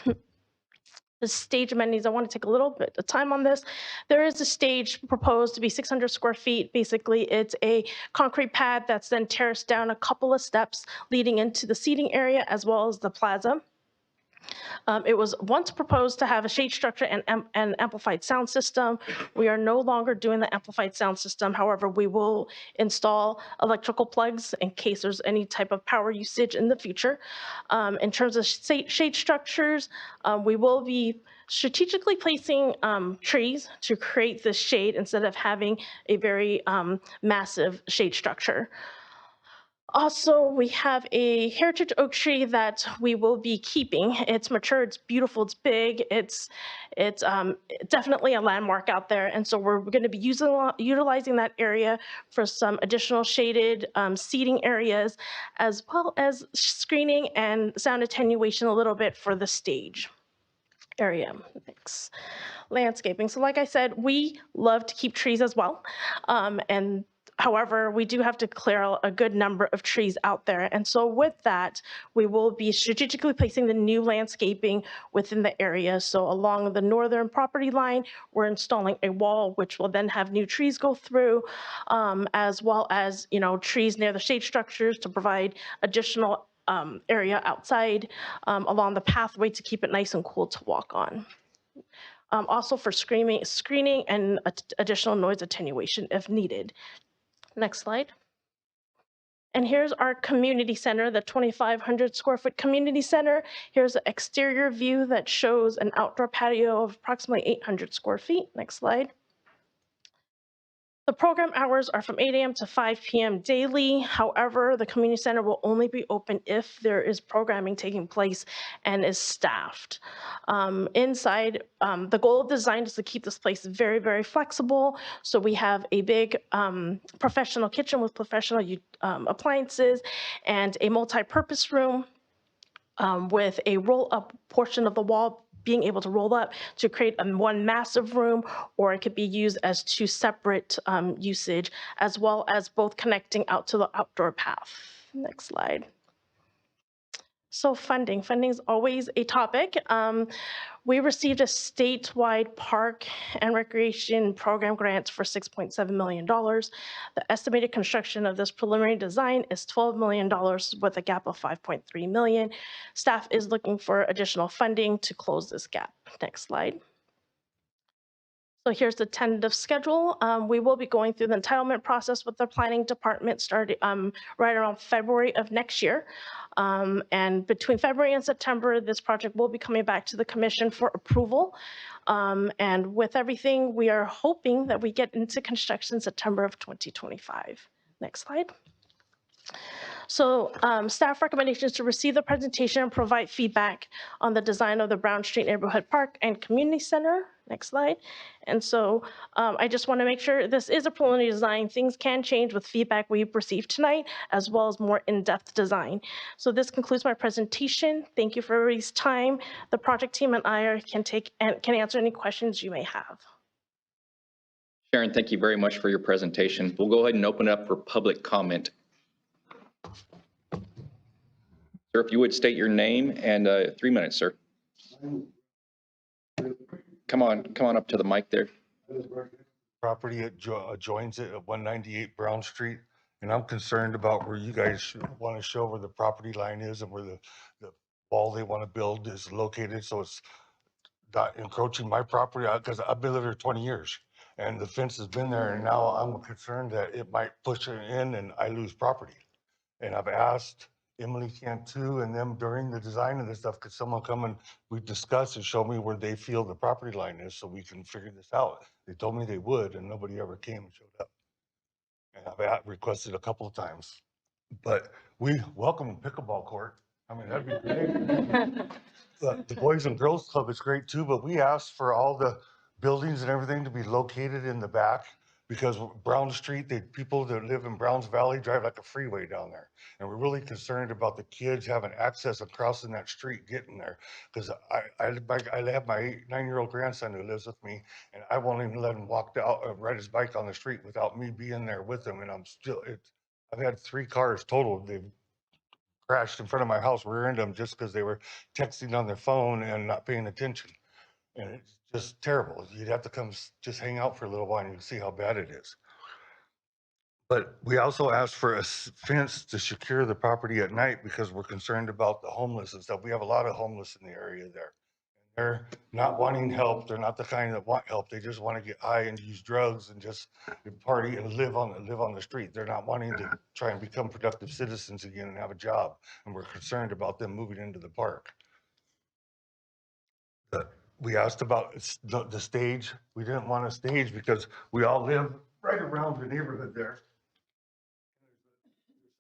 The stage amenities, I want to take a little bit of time on this. There is a stage proposed to be 600 square feet. Basically, it's a concrete pad that's then terraced down a couple of steps leading into the seating area as well as the plaza. It was once proposed to have a shade structure and an amplified sound system. We are no longer doing the amplified sound system. However, we will install electrical plugs in case there's any type of power usage in the future. In terms of shade structures, we will be strategically placing trees to create this shade instead of having a very massive shade structure. Also, we have a heritage oak tree that we will be keeping. It's mature, it's beautiful, it's big, it's definitely a landmark out there. And so we're going to be utilizing that area for some additional shaded seating areas, as well as screening and sound attenuation a little bit for the stage area. Next, landscaping. So like I said, we love to keep trees as well. And however, we do have to clear a good number of trees out there. And so with that, we will be strategically placing the new landscaping within the area. So along the northern property line, we're installing a wall, which will then have new trees go through, as well as, trees near the shade structures to provide additional area outside along the pathway to keep it nice and cool to walk on. Also for screening and additional noise attenuation if needed. Next slide. And here's our community center, the 2,500 square foot community center. Here's an exterior view that shows an outdoor patio of approximately 800 square feet. Next slide. The program hours are from 8 a.m. to 5 p.m. daily. However, the community center will only be open if there is programming taking place and is staffed. Inside, the goal of design is to keep this place very, very flexible. So we have a big professional kitchen with professional appliances and a multi-purpose room with a roll-up portion of the wall being able to roll up to create one massive room, or it could be used as 2 separate usage, as well as both connecting out to the outdoor path. Next slide. So funding is always a topic. We received a statewide park and recreation program grant for $6.7 million. The estimated construction of this preliminary design is $12 million with a gap of $5.3 million. Staff is looking for additional funding to close this gap. Next slide. So here's the tentative schedule. We will be going through the entitlement process with the planning department starting right around February of next year. And between February and September, this project will be coming back to the commission for approval. And with everything, we are hoping that we get into construction September of 2025. Next slide. So staff recommendations to receive the presentation and provide feedback on the design of the Brown Street Neighborhood Park and Community Center. Next slide. And so I just want to make sure this is a preliminary design. Things can change with feedback we've received tonight, as well as more in-depth design. So this concludes my presentation. Thank you for everybody's time. The project team and I can answer any questions you may have. Sharon, thank you very much for your presentation. We'll go ahead and open up for public comment. Sir, if you would state your name and 3 minutes, sir. Come on up to the mic there. Property adjoins it at 198 Brown Street. And I'm concerned about where you guys want to show where the property line is and where the wall they want to build is located. So it's not encroaching my property, because I've been living here 20 years and the fence has been there, and now I'm concerned that it might push it in and I lose property. And I've asked Emily Cantu and them during the design of this stuff, could someone come and we discuss and show me where they feel the property line is so we can figure this out. They told me they would, and nobody ever came and showed up. And I've requested a couple of times, but we welcome pickleball court. I mean, that'd be great. The Boys and Girls Club is great too, but we asked for all the buildings and everything to be located in the back, because Brown Street, the people that live in Browns Valley drive like a freeway down there. And we're really concerned about the kids having access and crossing that street, getting there. Because I have my 9-year-old grandson who lives with me, and I won't even let him walk out, ride his bike on the street without me being there with him. And I've had 3 cars totaled. They've crashed in front of my house, rear-ended them just because they were texting on their phone and not paying attention. And it's just terrible. You'd have to come just hang out for a little while and you can see how bad it is. But we also asked for a fence to secure the property at night because we're concerned about the homeless and stuff. We have a lot of homeless in the area there. They're not wanting help. They're not the kind that want help. They just want to get high and use drugs and just party and live on the street. They're not wanting to try and become productive citizens again and have a job. And we're concerned about them moving into the park. We asked about the stage. We didn't want a stage because we all live right around the neighborhood there.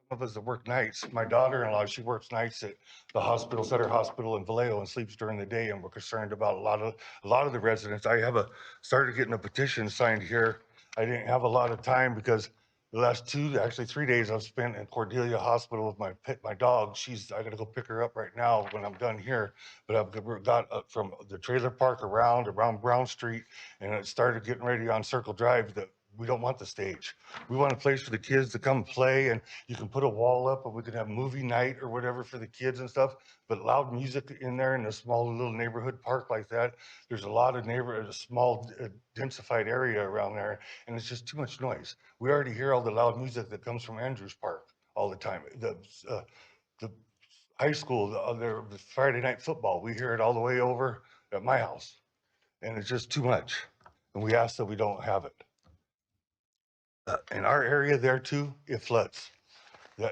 Some of us that work nights. My daughter-in-law, she works nights at the hospital, Sutter Hospital in Vallejo, and sleeps during the day. And we're concerned about a lot of the residents. I started getting a petition signed here. I didn't have a lot of time because the last 3 days I've spent in Cordelia Hospital with my dog. I gotta go pick her up right now when I'm done here. But I've got from the trailer park around Brown Street, and it started getting ready on Circle Drive that we don't want the stage. We want a place for the kids to come play, and you can put a wall up and we can have movie night or whatever for the kids and stuff, but loud music in there in a small little neighborhood park like that. There's a lot of a small densified area around there, and it's just too much noise. We already hear all the loud music that comes from Andrews Park all the time. The high school, the Friday night football, we hear it all the way over at my house, and it's just too much. And we ask that we don't have it. In our area there too, it floods.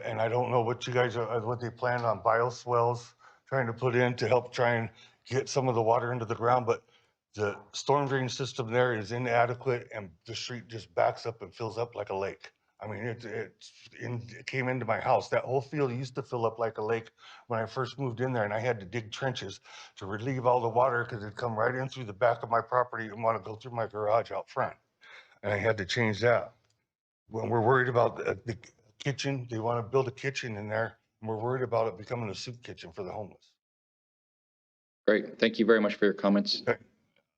And I don't know what you guys are, what they plan on bioswales trying to put in to help try and get some of the water into the ground, but the storm drain system there is inadequate and the street just backs up and fills up like a lake. I mean, it came into my house. That whole field used to fill up like a lake when I first moved in there, and I had to dig trenches to relieve all the water because it'd come right in through the back of my property and want to go through my garage out front. And I had to change that. When we're worried about the kitchen, they want to build a kitchen in there, and we're worried about it becoming a soup kitchen for the homeless. Great. Thank you very much for your comments.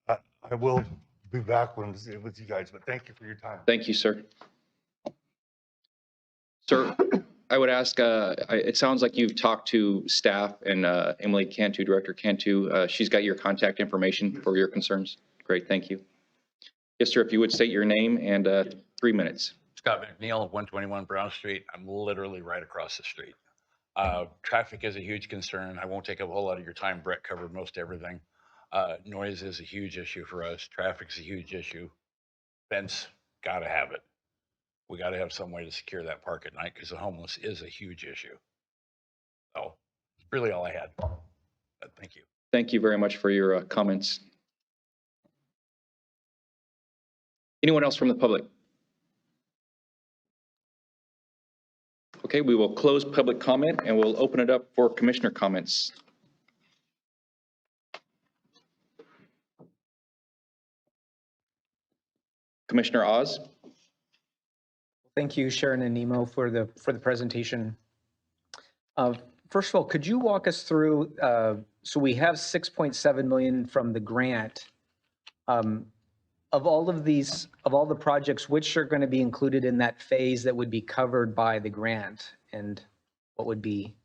I will be back with you guys, but thank you for your time. Thank you, sir. Sir, I would ask, it sounds like you've talked to staff and Emily Cantu, Director Cantu. She's got your contact information for your concerns. Great, thank you. Yes, sir, if you would state your name and 3 minutes. Scott McNeil, 121 Brown Street. I'm literally right across the street. Traffic is a huge concern. I won't take up a whole lot of your time. Brett covered most everything. Noise is a huge issue for us. Traffic's a huge issue. Fence, gotta have it. We gotta have some way to secure that park at night because the homeless is a huge issue. So, really all I had. But thank you. Thank you very much for your comments. Anyone else from the public? Okay, we will close public comment and we'll open it up for commissioner comments. Commissioner Oz. Thank you, Sharon and Nemo, for the presentation. First of all, could you walk us through, so we have 6.7 million from the grant. Of all the projects, which are going to be included in that phase that would be covered by the grant, and what would be?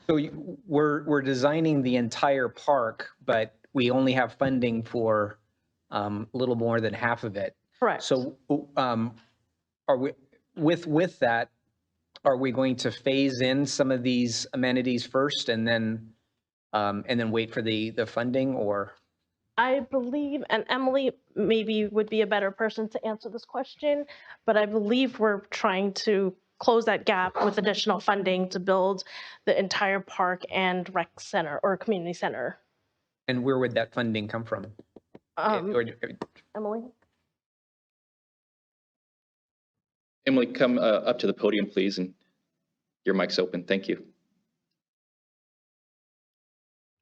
So we're designing the entire park, but we only have funding for a little more than half of it. Correct. So are we, with that, are we going to phase in some of these amenities first and then wait for the funding, or? I believe, and Emily maybe would be a better person to answer this question, but I believe we're trying to close that gap with additional funding to build the entire park and rec center or community center. And where would that funding come from? Emily? Emily, come up to the podium, please, and your mic's open. Thank you.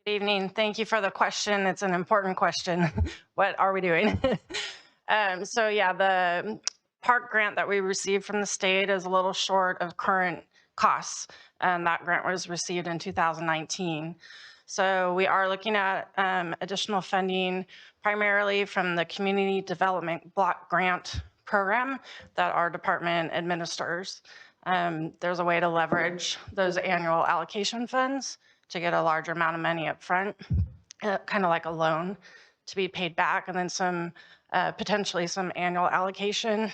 Good evening. Thank you for the question. It's an important question. What are we doing? So yeah, the park grant that we received from the state is a little short of current costs. And that grant was received in 2019. So we are looking at additional funding primarily from the Community Development Block Grant program that our department administers. There's a way to leverage those annual allocation funds to get a larger amount of money up front, kind of like a loan to be paid back, and then some potentially some annual allocation.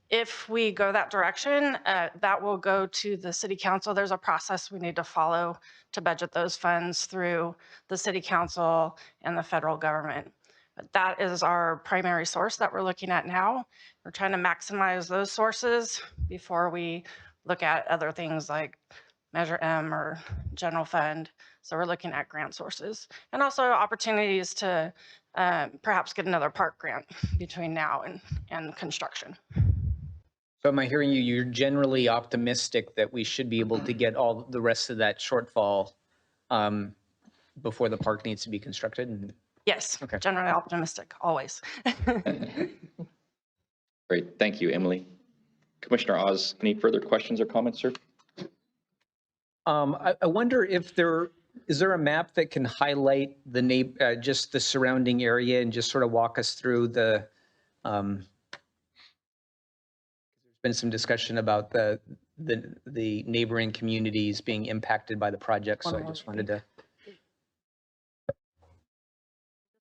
If we go that direction, that will go to the city council. There's a process we need to follow to budget those funds through the city council and the federal government. But that is our primary source that we're looking at now. We're trying to maximize those sources before we look at other things like Measure M or general fund. So we're looking at grant sources and also opportunities to perhaps get another park grant between now and construction. So am I hearing you, you're generally optimistic that we should be able to get all the rest of that shortfall before the park needs to be constructed? Yes, okay. Generally optimistic, always. Great, thank you, Emily. Commissioner Oz, any further questions or comments, sir? I wonder if is there a map that can highlight the just the surrounding area and just sort of walk us through the, there's been some discussion about the neighboring communities being impacted by the project, so I just wanted to.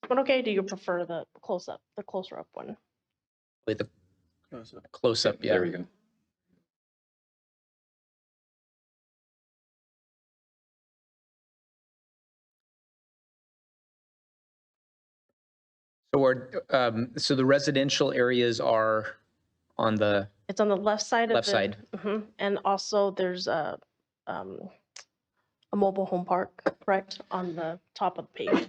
But okay, do you prefer the close-up, the closer-up one? With the close-up, yeah. There we go. So the residential areas are on the It's on the left side. Left side. And also there's a mobile home park, correct, on the top of the page.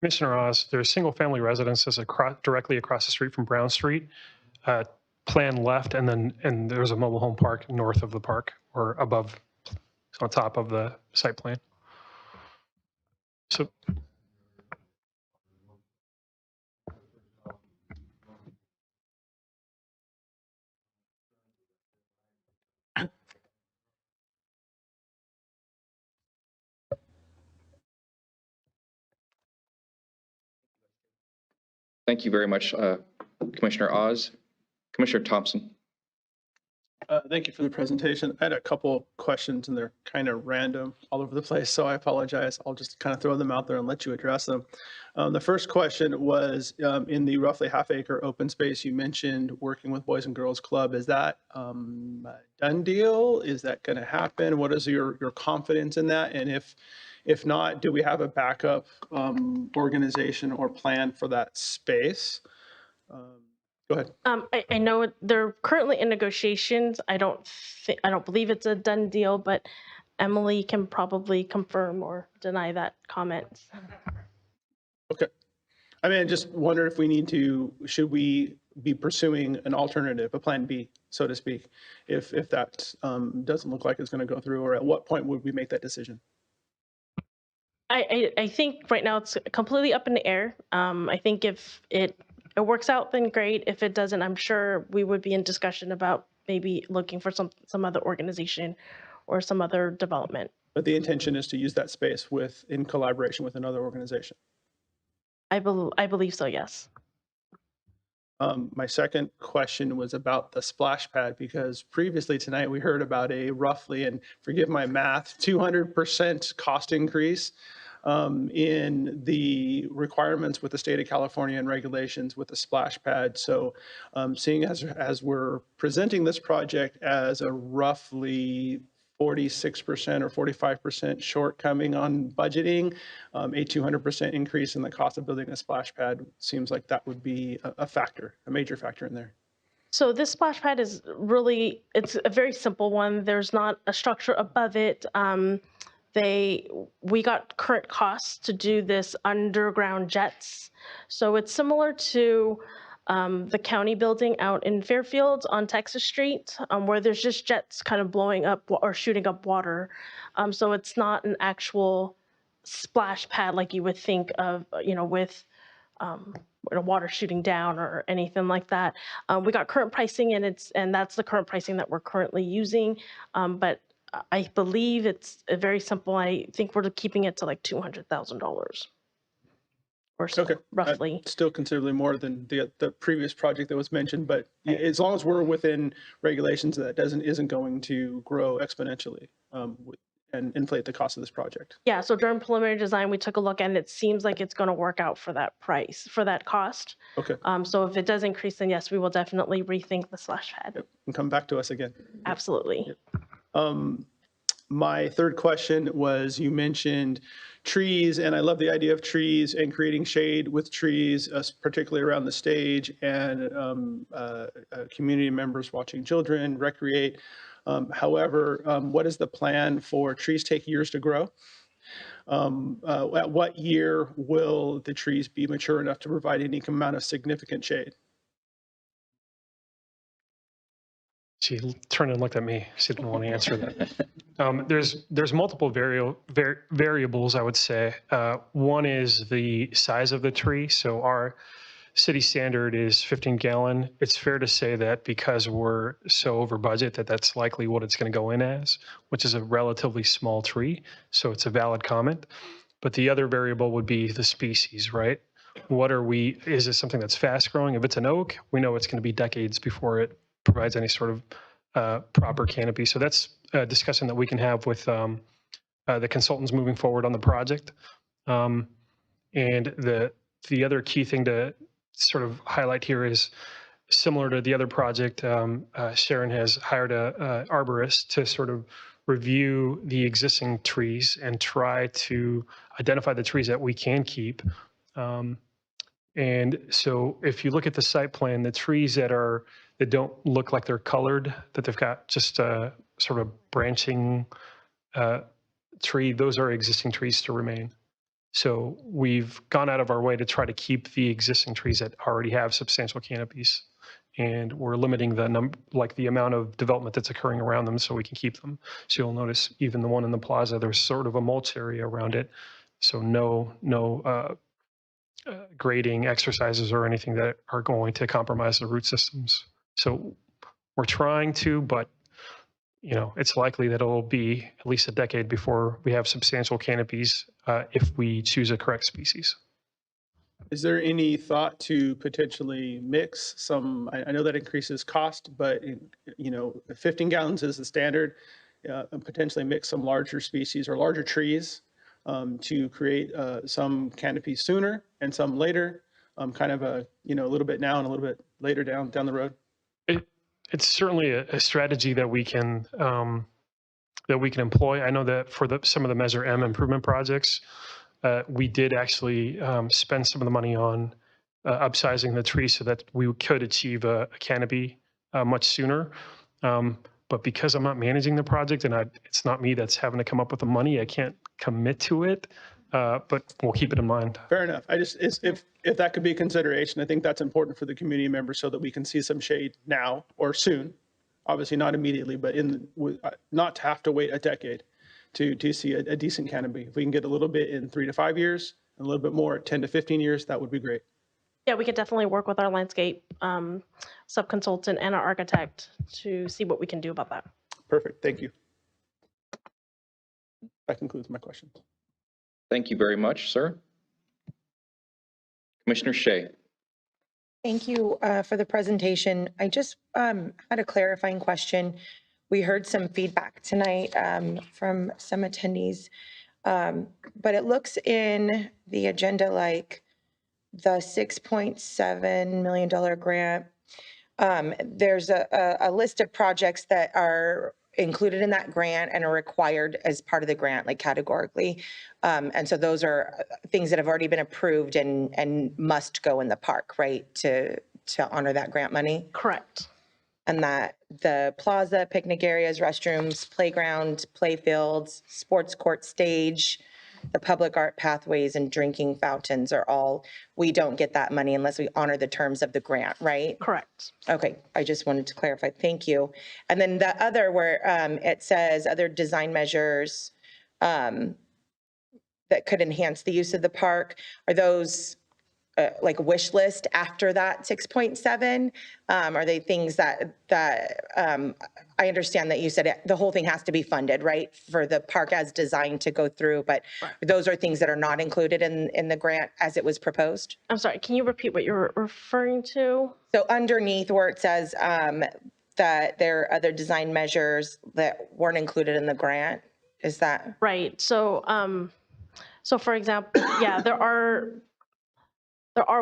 Commissioner Oz, there's single-family residences directly across the street from Brown Street, plan left, and there's a mobile home park north of the park or above, on top of the site plan. So. Thank you very much, Commissioner Oz. Commissioner Thompson. Thank you for the presentation. I had a couple questions and they're kind of random all over the place, so I apologize. I'll just kind of throw them out there and let you address them. The first question was in the roughly half-acre open space you mentioned working with Boys and Girls Club. Is that a done deal? Is that going to happen? What is your confidence in that? And if not, do we have a backup organization or plan for that space? Go ahead. I know they're currently in negotiations. I don't believe it's a done deal, but Emily can probably confirm or deny that comment. Okay. I mean, I just wonder if should we be pursuing an alternative, a plan B, so to speak, if that doesn't look like it's going to go through, or at what point would we make that decision? I think right now it's completely up in the air. I think if it works out, then great. If it doesn't, I'm sure we would be in discussion about maybe looking for some other organization or some other development. But the intention is to use that space in collaboration with another organization. I believe so, yes. My second question was about the splash pad, because previously tonight we heard about a roughly, and forgive my math, 200% cost increase in the requirements with the state of California and regulations with the splash pad. So seeing as we're presenting this project as a roughly 46% or 45% shortcoming on budgeting, a 200% increase in the cost of building a splash pad seems like that would be a factor, a major factor in there. So this splash pad is really, it's a very simple one. There's not a structure above it. We got current costs to do this underground jets. So it's similar to the county building out in Fairfield on Texas Street, where there's just jets kind of blowing up or shooting up water. So it's not an actual splash pad like you would think of, with water shooting down or anything like that. We got current pricing, and that's the current pricing that we're currently using. But I believe it's very simple. I think we're keeping it to like $200,000 or so, roughly. Still considerably more than the previous project that was mentioned, but as long as we're within regulations, that isn't going to grow exponentially and inflate the cost of this project. Yeah, so during preliminary design, we took a look and it seems like it's going to work out for that price, for that cost. Okay. So if it does increase, then yes, we will definitely rethink the splash pad. Yep. And come back to us again. Absolutely. Yep. My third question was, you mentioned trees, and I love the idea of trees and creating shade with trees, particularly around the stage, and community members watching children recreate. However, what is the plan for trees take years to grow? At what year will the trees be mature enough to provide any amount of significant shade? She turned and looked at me. She didn't want to answer that. There's multiple variables, I would say. One is the size of the tree. So our city standard is 15 gallon. It's fair to say that because we're so over budget that's likely what it's going to go in as, which is a relatively small tree. So it's a valid comment. But the other variable would be the species, right? Is it something that's fast growing? If it's an oak, we know it's going to be decades before it provides any sort of proper canopy. So that's a discussion that we can have with the consultants moving forward on the project. And the other key thing to sort of highlight here is, similar to the other project, Sharon has hired a arborist to sort of review the existing trees and try to identify the trees that we can keep. And so if you look at the site plan, the trees that don't look like they're colored, that they've got just a sort of branching tree, those are existing trees to remain. So we've gone out of our way to try to keep the existing trees that already have substantial canopies, and we're limiting the amount of development that's occurring around them so we can keep them. So you'll notice even the one in the plaza, there's sort of a mulch area around it. So no grading exercises or anything that are going to compromise the root systems. So we're trying to, but it's likely that it'll be at least a decade before we have substantial canopies if we choose a correct species. Is there any thought to potentially mix some? I know that increases cost, but 15 gallons is the standard. Potentially mix some larger species or larger trees to create some canopies sooner and some later, kind of a little bit now and a little bit later down the road. It's certainly a strategy that we can employ. I know that for some of the Measure M improvement projects, we did actually spend some of the money on upsizing the tree so that we could achieve a canopy much sooner. But because I'm not managing the project and it's not me that's having to come up with the money, I can't commit to it. But we'll keep it in mind. Fair enough. If that could be a consideration, I think that's important for the community members so that we can see some shade now or soon. Obviously not immediately, but not to have to wait a decade to see a decent canopy. If we can get a little bit in 3 to 5 years, and a little bit more at 10 to 15 years, that would be great. Yeah, we could definitely work with our landscape sub-consultant and our architect to see what we can do about that. Perfect. Thank you. That concludes my questions. Thank you very much, sir. Commissioner Shea. Thank you for the presentation. I just had a clarifying question. We heard some feedback tonight from some attendees. But it looks in the agenda like the $6.7 million grant. There's a list of projects that are included in that grant and are required as part of the grant, like categorically. And so those are things that have already been approved and must go in the park, right, to honor that grant money? Correct. And that the plaza, picnic areas, restrooms, playground, playfields, sports court stage, the public art pathways and drinking fountains are all, we don't get that money unless we honor the terms of the grant, right? Correct. Okay, I just wanted to clarify. Thank you. And then the other where it says other design measures that could enhance the use of the park, are those like wish list after that 6.7? Are they things that I understand that you said the whole thing has to be funded, right? For the park as designed to go through, but those are things that are not included in the grant as it was proposed? I'm sorry, can you repeat what you're referring to? So underneath where it says that there are other design measures that weren't included in the grant, is that? Right. So, so for example, yeah, there are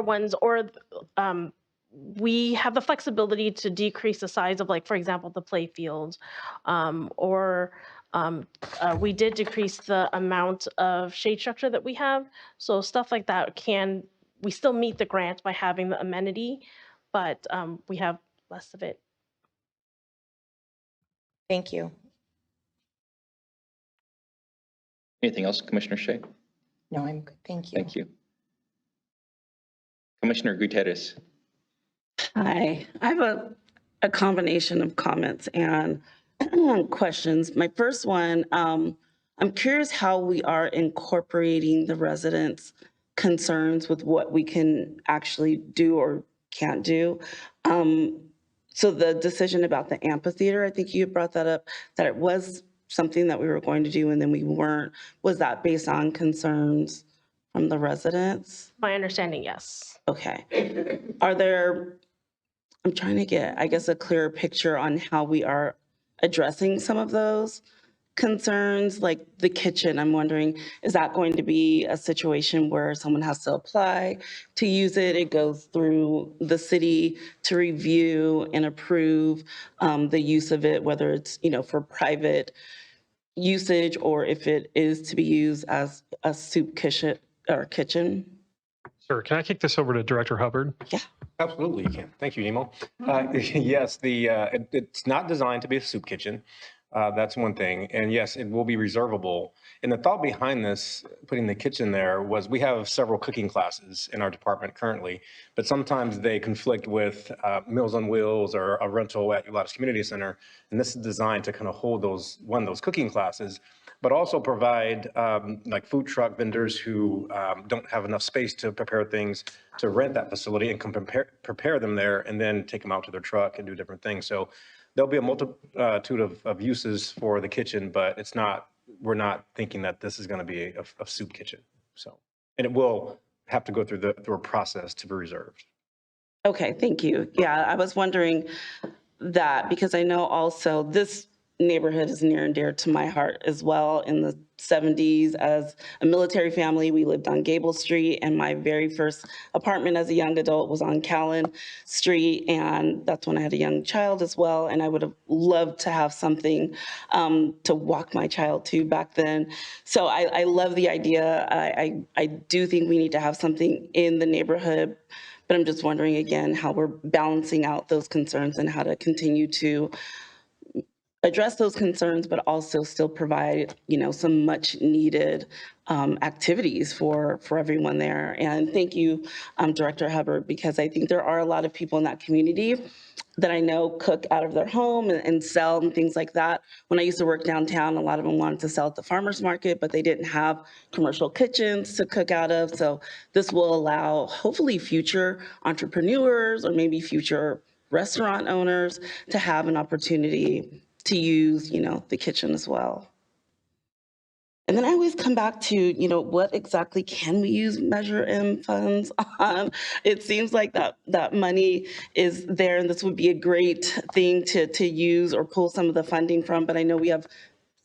ones, or we have the flexibility to decrease the size of, like, for example, the play fields, or we did decrease the amount of shade structure that we have. So stuff like that we still meet the grant by having the amenity, but we have less of it. Thank you. Anything else, Commissioner Shea? No, I'm good. Thank you. Thank you. Commissioner Gutierrez. Hi, I have a combination of comments and questions. My first one, I'm curious how we are incorporating the residents' concerns with what we can actually do or can't do. So the decision about the amphitheater, I think you brought that up, that it was something that we were going to do and then we weren't. Was that based on concerns from the residents? My understanding, yes. Okay. Are there, I'm trying to get, I guess, a clearer picture on how we are addressing some of those concerns, like the kitchen. I'm wondering, is that going to be a situation where someone has to apply to use it? It goes through the city to review and approve the use of it, whether it's, for private usage or if it is to be used as a soup kitchen or kitchen? Sure. Can I kick this over to Director Hubbard? Yeah. Absolutely, you can. Thank you, Nemo. Yes, it's not designed to be a soup kitchen. That's one thing. And yes, it will be reservable. And the thought behind this, putting the kitchen there, was we have several cooking classes in our department currently, but sometimes they conflict with Meals on Wheels or a rental at Ulatis Community Center. And this is designed to kind of hold those cooking classes, but also provide like food truck vendors who don't have enough space to prepare things to rent that facility and can prepare them there and then take them out to their truck and do different things. So there'll be a multitude of uses for the kitchen, but we're not thinking that this is going to be a soup kitchen. So, and it will have to go through a process to be reserved. Okay, thank you. Yeah, I was wondering that because I know also this neighborhood is near and dear to my heart as well. In the 70s, as a military family, we lived on Gable Street, and my very first apartment as a young adult was on Callan Street, and that's when I had a young child as well, and I would have loved to have something to walk my child to back then. So I love the idea. I do think we need to have something in the neighborhood, but I'm just wondering again how we're balancing out those concerns and how to continue to address those concerns, but also still provide, some much needed activities for everyone there. And thank you, Director Hubbard, because I think there are a lot of people in that community that I know cook out of their home and sell and things like that. When I used to work downtown, a lot of them wanted to sell at the farmer's market, but they didn't have commercial kitchens to cook out of. So this will allow, hopefully, future entrepreneurs or maybe future restaurant owners to have an opportunity to use, the kitchen as well. And then I always come back to, what exactly can we use Measure M funds on? It seems like that money is there, and this would be a great thing to use or pull some of the funding from. But I know we have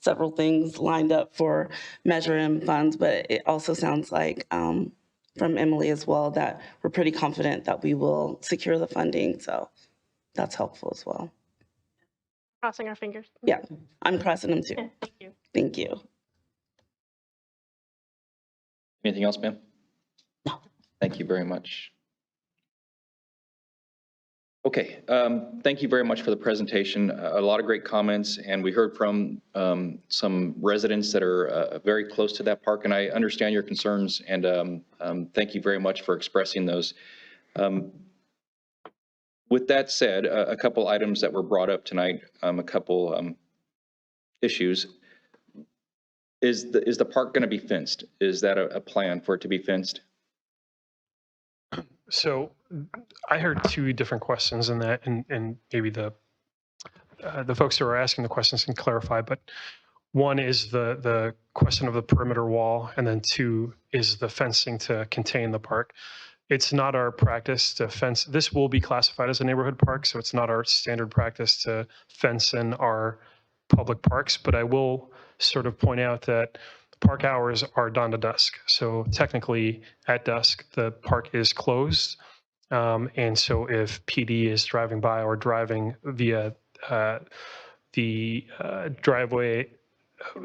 several things lined up for Measure M funds, but it also sounds like from Emily as well that we're pretty confident that we will secure the funding. So that's helpful as well. Crossing our fingers. Yeah, I'm crossing them too. Yeah, thank you. Thank you. Anything else, ma'am? No. Thank you very much. Okay, thank you very much for the presentation. A lot of great comments, and we heard from some residents that are very close to that park, and I understand your concerns, and thank you very much for expressing those. With that said, a couple items that were brought up tonight, a couple issues. Is the park going to be fenced? Is that a plan for it to be fenced? So I heard two different questions in that, and maybe the folks who are asking the questions can clarify, but one is the question of the perimeter wall, and then two is the fencing to contain the park. It's not our practice to fence. This will be classified as a neighborhood park, so it's not our standard practice to fence in our public parks, but I will sort of point out that park hours are dawn to dusk. So technically at dusk, the park is closed. And so if PD is driving by or driving via the driveway,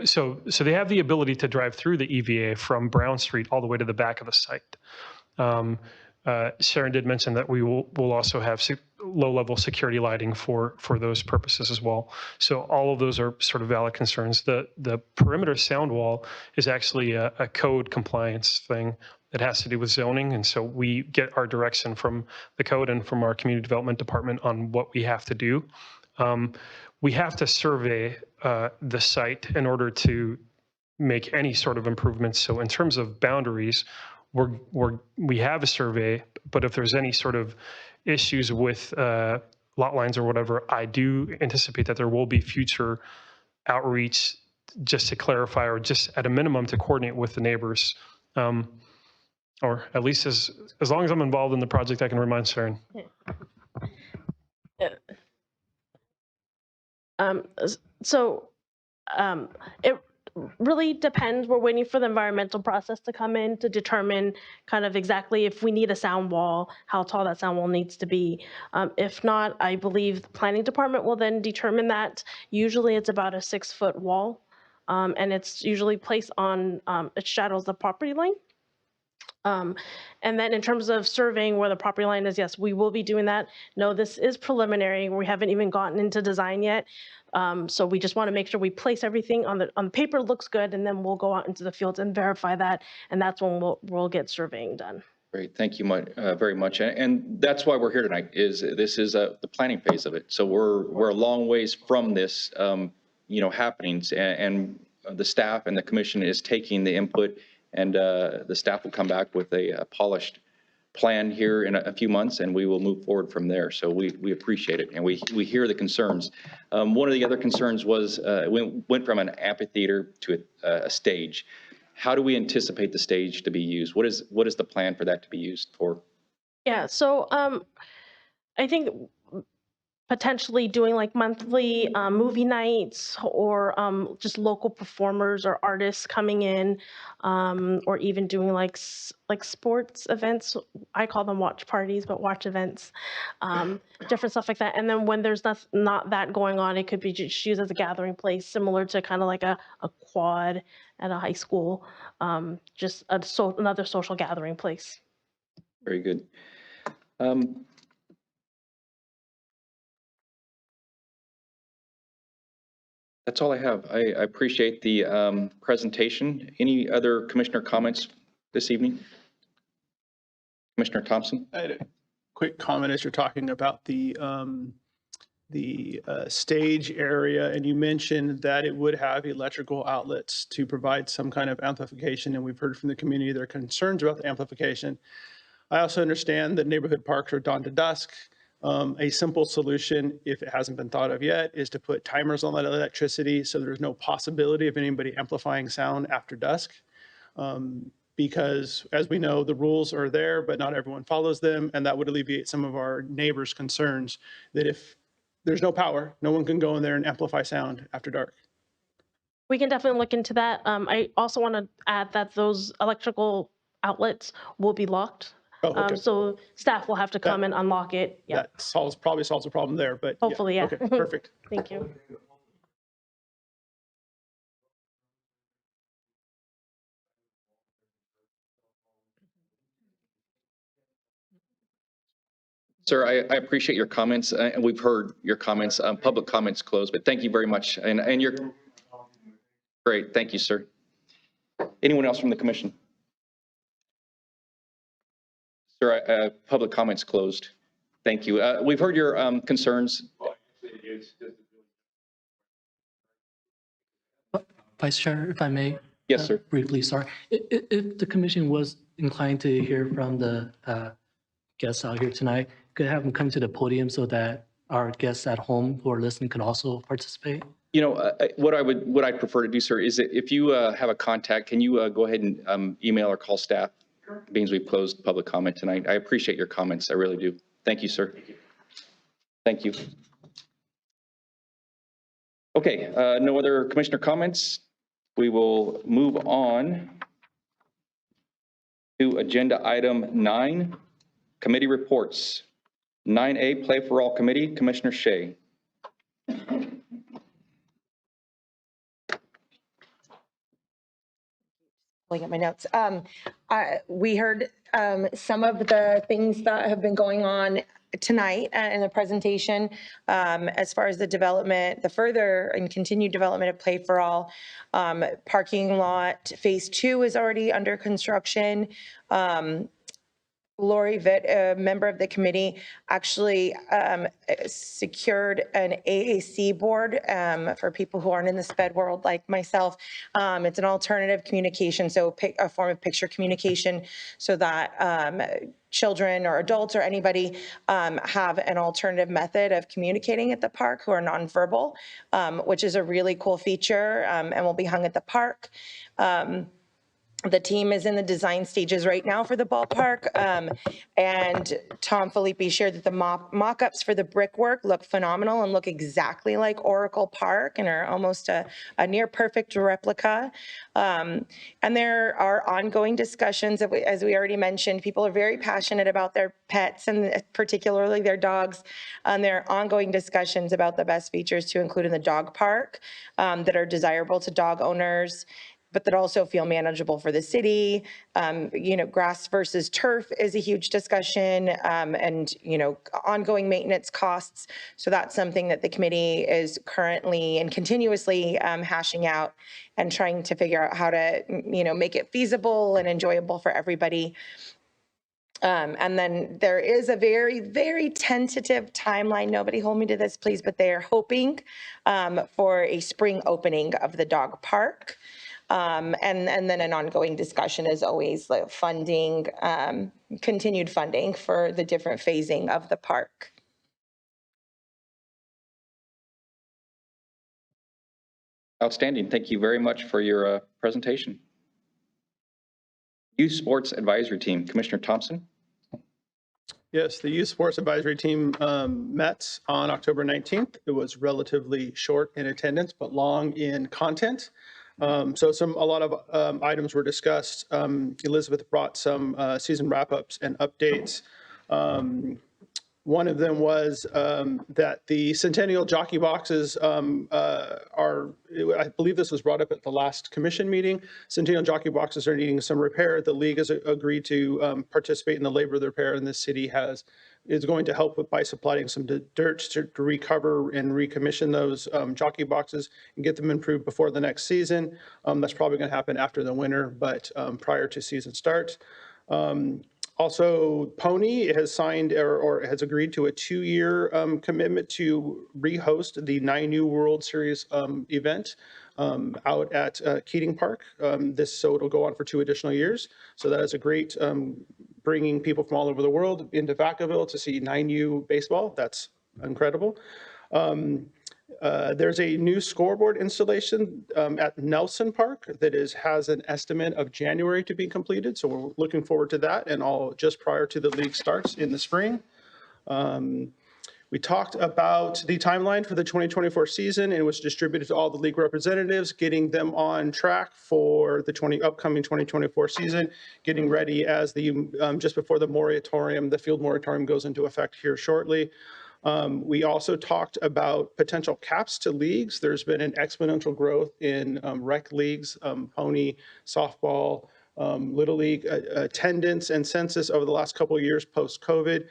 so they have the ability to drive through the EVA from Brown Street all the way to the back of the site. Sharon did mention that we'll also have low-level security lighting for those purposes as well. So all of those are sort of valid concerns. The perimeter sound wall is actually a code compliance thing that has to do with zoning, and so we get our direction from the code and from our community development department on what we have to do. We have to survey the site in order to make any sort of improvements. So in terms of boundaries, we have a survey, but if there's any sort of issues with lot lines or whatever, I do anticipate that there will be future outreach just to clarify, or just at a minimum to coordinate with the neighbors. Or at least as long as I'm involved in the project, I can remind Sharon. It really depends. We're waiting for the environmental process to come in to determine kind of exactly if we need a sound wall, how tall that sound wall needs to be. If not, I believe the planning department will then determine that. Usually it's about a 6-foot wall, and it's usually placed on, it shadows the property line. And then in terms of surveying where the property line is, yes, we will be doing that. No, this is preliminary. We haven't even gotten into design yet. So we just want to make sure we place everything on the paper, looks good, and then we'll go out into the fields and verify that. And that's when we'll get surveying done. Great, thank you very much. And that's why we're here tonight, is this is the planning phase of it. So we're a long ways from this, happenings, and the staff and the commission is taking the input, and the staff will come back with a polished plan here in a few months, and we will move forward from there. So we appreciate it, and we hear the concerns. One of the other concerns was we went from an amphitheater to a stage. How do we anticipate the stage to be used? What is the plan for that to be used for? Yeah, so I think potentially doing like monthly movie nights, or just local performers or artists coming in, or even doing like sports events. I call them watch parties, but watch events, different stuff like that. And then when there's not that going on, it could be just used as a gathering place, similar to kind of like a quad at a high school, just another social gathering place. Very good. That's all I have. I appreciate the presentation. Any other commissioner comments this evening? Commissioner Thompson? I had a quick comment as you're talking about the stage area, and you mentioned that it would have electrical outlets to provide some kind of amplification, and we've heard from the community their concerns about the amplification. I also understand that neighborhood parks are dawn to dusk. A simple solution, if it hasn't been thought of yet, is to put timers on that electricity so there's no possibility of anybody amplifying sound after dusk. Because as we know, the rules are there, but not everyone follows them, and that would alleviate some of our neighbors' concerns that if there's no power, no one can go in there and amplify sound after dark. We can definitely look into that. I also want to add that those electrical outlets will be locked. Oh, okay. So staff will have to come and unlock it. Yeah, That probably solves the problem there, but. hopefully, yeah. Okay, perfect. Thank you. Sir, I appreciate your comments, and we've heard your comments. Public comments closed, but thank you very much. And you're great. Thank you, sir. Anyone else from the commission? Sir, public comments closed. Thank you. We've heard your concerns. Vice Chair, if I may. Yes, sir. Briefly, sorry. If the commission was inclined to hear from the guests out here tonight, could have them come to the podium so that our guests at home who are listening can also participate? You know, what I'd prefer to do, sir, is that if you have a contact, can you go ahead and email or call staff? Being we've closed public comment tonight. I appreciate your comments. I really do. Thank you, sir. Thank you. Okay, no other commissioner comments. We will move on to agenda item 9, committee reports. 9A, Play for All Committee, Commissioner Shea. Looking at my notes. We heard some of the things that have been going on tonight in the presentation as far as the development, the further and continued development of Play for All. Parking lot phase 2 is already under construction. Lori Vitt, a member of the committee, actually secured an AAC board for people who aren't in the SPED world like myself. It's an alternative communication, so a form of picture communication so that children or adults or anybody have an alternative method of communicating at the park who are nonverbal, which is a really cool feature and will be hung at the park. The team is in the design stages right now for the ballpark, and Tom Felipe shared that the mock-ups for the brickwork look phenomenal and look exactly like Oracle Park and are almost a near perfect replica. And there are ongoing discussions, as we already mentioned. People are very passionate about their pets and particularly their dogs. And there are ongoing discussions about the best features to include in the dog park that are desirable to dog owners, but that also feel manageable for the city. You know, grass versus turf is a huge discussion, and, you know, ongoing maintenance costs. So that's something that the committee is currently and continuously hashing out and trying to figure out how to, you know, make it feasible and enjoyable for everybody. And then there is a very, very tentative timeline. Nobody hold me to this, please, but they are hoping for a spring opening of the dog park. And then an ongoing discussion is always like funding, continued funding for the different phasing of the park. Outstanding. Thank you very much for your presentation. Youth Sports Advisory Team, Commissioner Thompson. Yes, the Youth Sports Advisory Team met on October 19th. It was relatively short in attendance, but long in content. So a lot of items were discussed. Elizabeth brought some season wrap-ups and updates. One of them was that the Centennial jockey boxes I believe this was brought up at the last commission meeting. Centennial jockey boxes are needing some repair. The league has agreed to participate in the labor of the repair, and the city is going to help by supplying some dirt to recover and recommission those jockey boxes and get them improved before the next season. That's probably going to happen after the winter, but prior to season start. Also, Pony has signed or has agreed to a 2-year commitment to rehost the 9U World Series event out at Keating Park. So it'll go on for 2 additional years. So that is a great bringing people from all over the world into Vacaville to see 9U baseball. That's incredible. There's a new scoreboard installation at Nelson Park that has an estimate of January to be completed. So we're looking forward to that, and all just prior to the league starts in the spring. We We talked about the timeline for the 2024 season, and it was distributed to all the league representatives, getting them on track for the upcoming 2024 season, getting ready as the just before the field moratorium goes into effect here shortly. We also talked about potential caps to leagues. There's been an exponential growth in rec leagues, pony, softball, Little League attendance and census over the last couple of years post-COVID.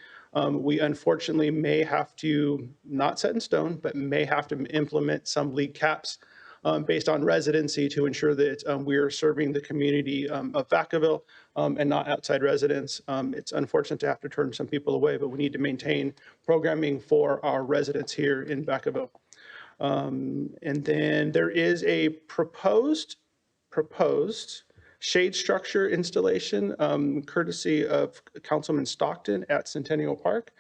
We unfortunately may have to, not set in stone, but may have to implement some league caps based on residency to ensure that we are serving the community of Vacaville and not outside residents. It's unfortunate to have to turn some people away, but we need to maintain programming for our residents here in Vacaville. And then there is a proposed shade structure installation courtesy of Councilman Stockton at Centennial Park.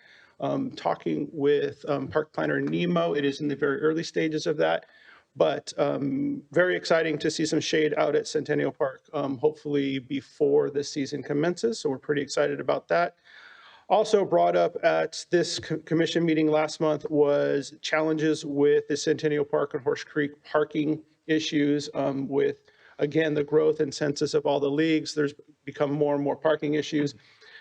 Talking with Park Planner Nemo, it is in the very early stages of that, but very exciting to see some shade out at Centennial Park, hopefully before the season commences. So we're pretty excited about that. Also brought up at this commission meeting last month was challenges with the Centennial Park and Horse Creek parking issues with, again, the growth and census of all the leagues. There's become more and more parking issues.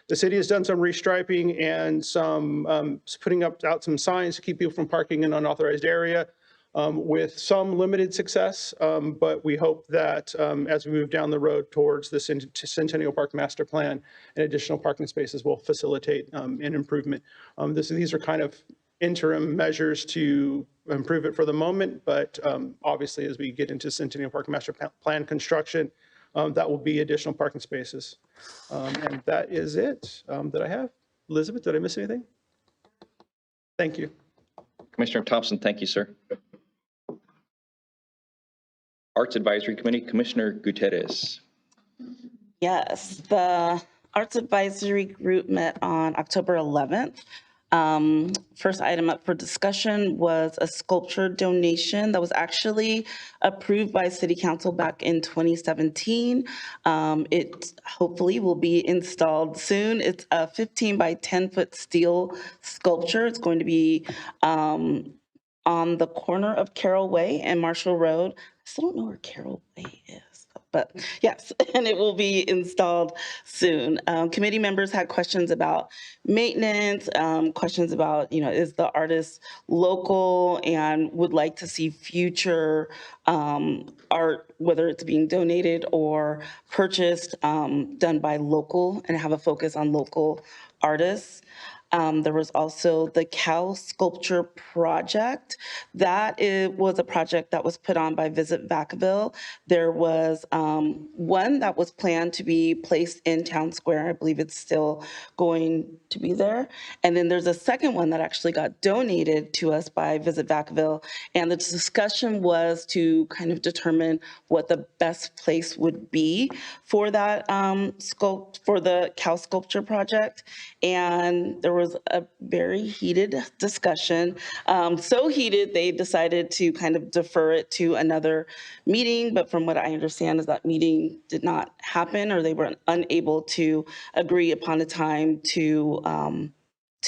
The city has done some restriping and some putting out some signs to keep people from parking in an unauthorized area with some limited success. But we hope that as we move down the road towards the Centennial Park Master Plan, and additional parking spaces will facilitate an improvement. These are kind of interim measures to improve it for the moment, but obviously as we get into Centennial Park Master Plan construction, that will be additional parking spaces. And that is it that I have. Elizabeth, did I miss anything? Thank you. Commissioner Thompson, thank you, sir. Arts Advisory Committee, Commissioner Gutierrez. Yes, the Arts Advisory Group met on October 11th. First item up for discussion was a sculpture donation that was actually approved by City Council back in 2017. It hopefully will be installed soon. It's a 15 by 10 foot steel sculpture. It's going to be on the corner of Carroll Way and Marshall Road. I still don't know where Carroll Way is. But yes, and it will be installed soon. Committee members had questions about maintenance, questions about, is the artist local and would like to see future art, whether it's being donated or purchased, done by local and have a focus on local artists. There was also the cow sculpture project. That was a project that was put on by Visit Vacaville. There was one that was planned to be placed in Town Square. I believe it's still going to be there. And then there's a second one that actually got donated to us by Visit Vacaville. And the discussion was to kind of determine what the best place would be for that for the cow sculpture project. And there was a very heated discussion. So heated, they decided to kind of defer it to another meeting. But from what I understand is that meeting did not happen, or they were unable to agree upon a time to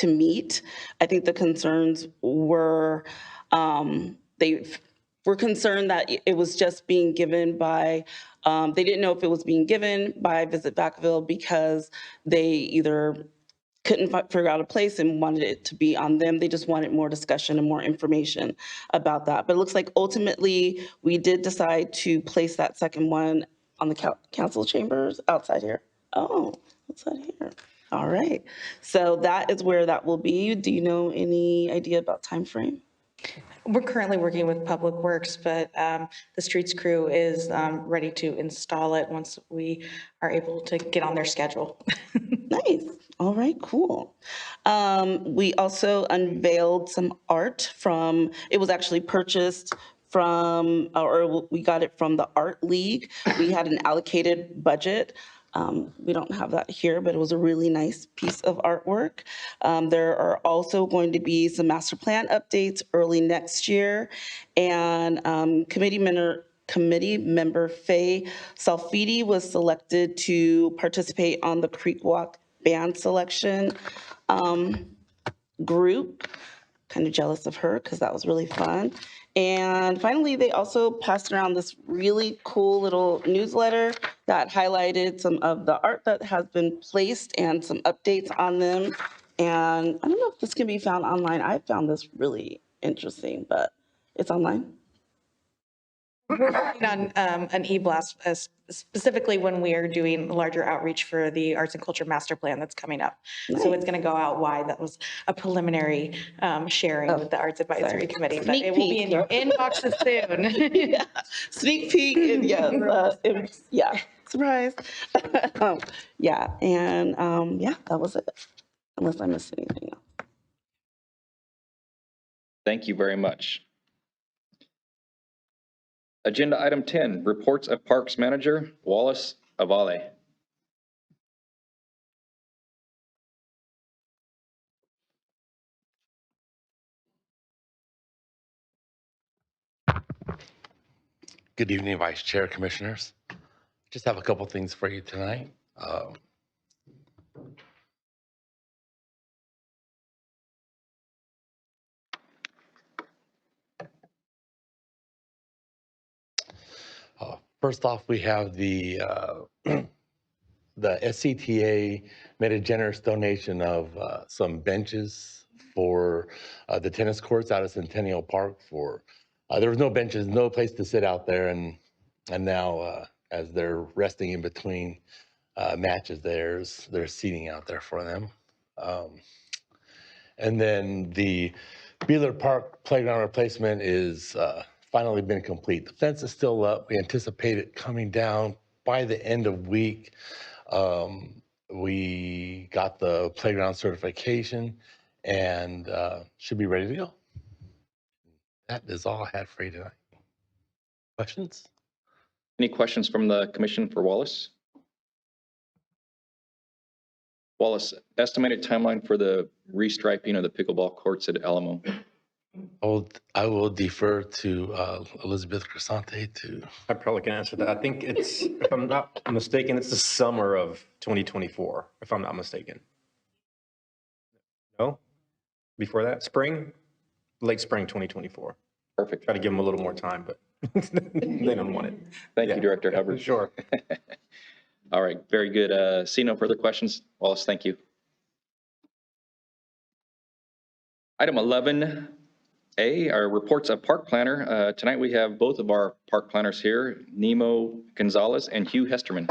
meet. I think the concerns were, they were concerned that it was just being given by, they didn't know if it was being given by Visit Vacaville because they either couldn't figure out a place and wanted it to be on them. They just wanted more discussion and more information about that. But it looks like ultimately we did decide to place that second one on the council chambers outside here. Oh, outside here. All right. So that is where that will be. Do you know any idea about time frame? We're currently working with Public Works, but the streets crew is ready to install it once we are able to get on their schedule. Nice. All right, cool. We also unveiled some art from, it was actually purchased from, or we got it from the Art League. We had an allocated budget. We don't have that here, but it was a really nice piece of artwork. There are also going to be some master plan updates early next year. And committee member Faye Salfidi was selected to participate on the Creek Walk band selection group. kind of jealous of her because that was really fun. And finally, they also passed around this really cool little newsletter that highlighted some of the art that has been placed and some updates on them. And I don't know if this can be found online. I found this really interesting, but it's online. We're working on an e-blast specifically when we are doing larger outreach for the Arts and Culture Master Plan that's coming up. So it's going to go out wide. That was a preliminary sharing with the Arts Advisory Committee, but it will be in your inboxes soon. Yeah. Sneak peek, and yeah, surprise. Yeah, and yeah, that was it. Unless I missed anything else. Thank you very much. Agenda item 10, reports of Parks Manager Wallace Avale. Good evening, Vice Chair, Commissioners. Just have a couple things for you tonight. First off, we have the SCTA made a generous donation of some benches for the tennis courts out of Centennial Park. For there was no benches, no place to sit out there, and now as they're resting in between matches, there's seating out there for them. And then the Beeler Park playground replacement is finally been complete. The fence is still up. We anticipate it coming down by the end of week. We got the playground certification and should be ready to go. That is all I had for you tonight. Questions? Any questions from the commission for Wallace? Wallace, estimated timeline for the restriping of the pickleball courts at Alamo. I will defer to Elizabeth Crescente to. I probably can answer that. I think it's, if I'm not mistaken, it's the summer of 2024, if I'm not mistaken. No? Before that? Spring? Late spring 2024. Perfect. Try to give them a little more time, but they don't want it. Thank you, Director Hubbard. Sure. All right, very good. See no further questions. Wallace, thank you. Item 11A, our reports of park planner. Tonight we have both of our park planners here, Nemo Gonzalez and Hugh Hesterman.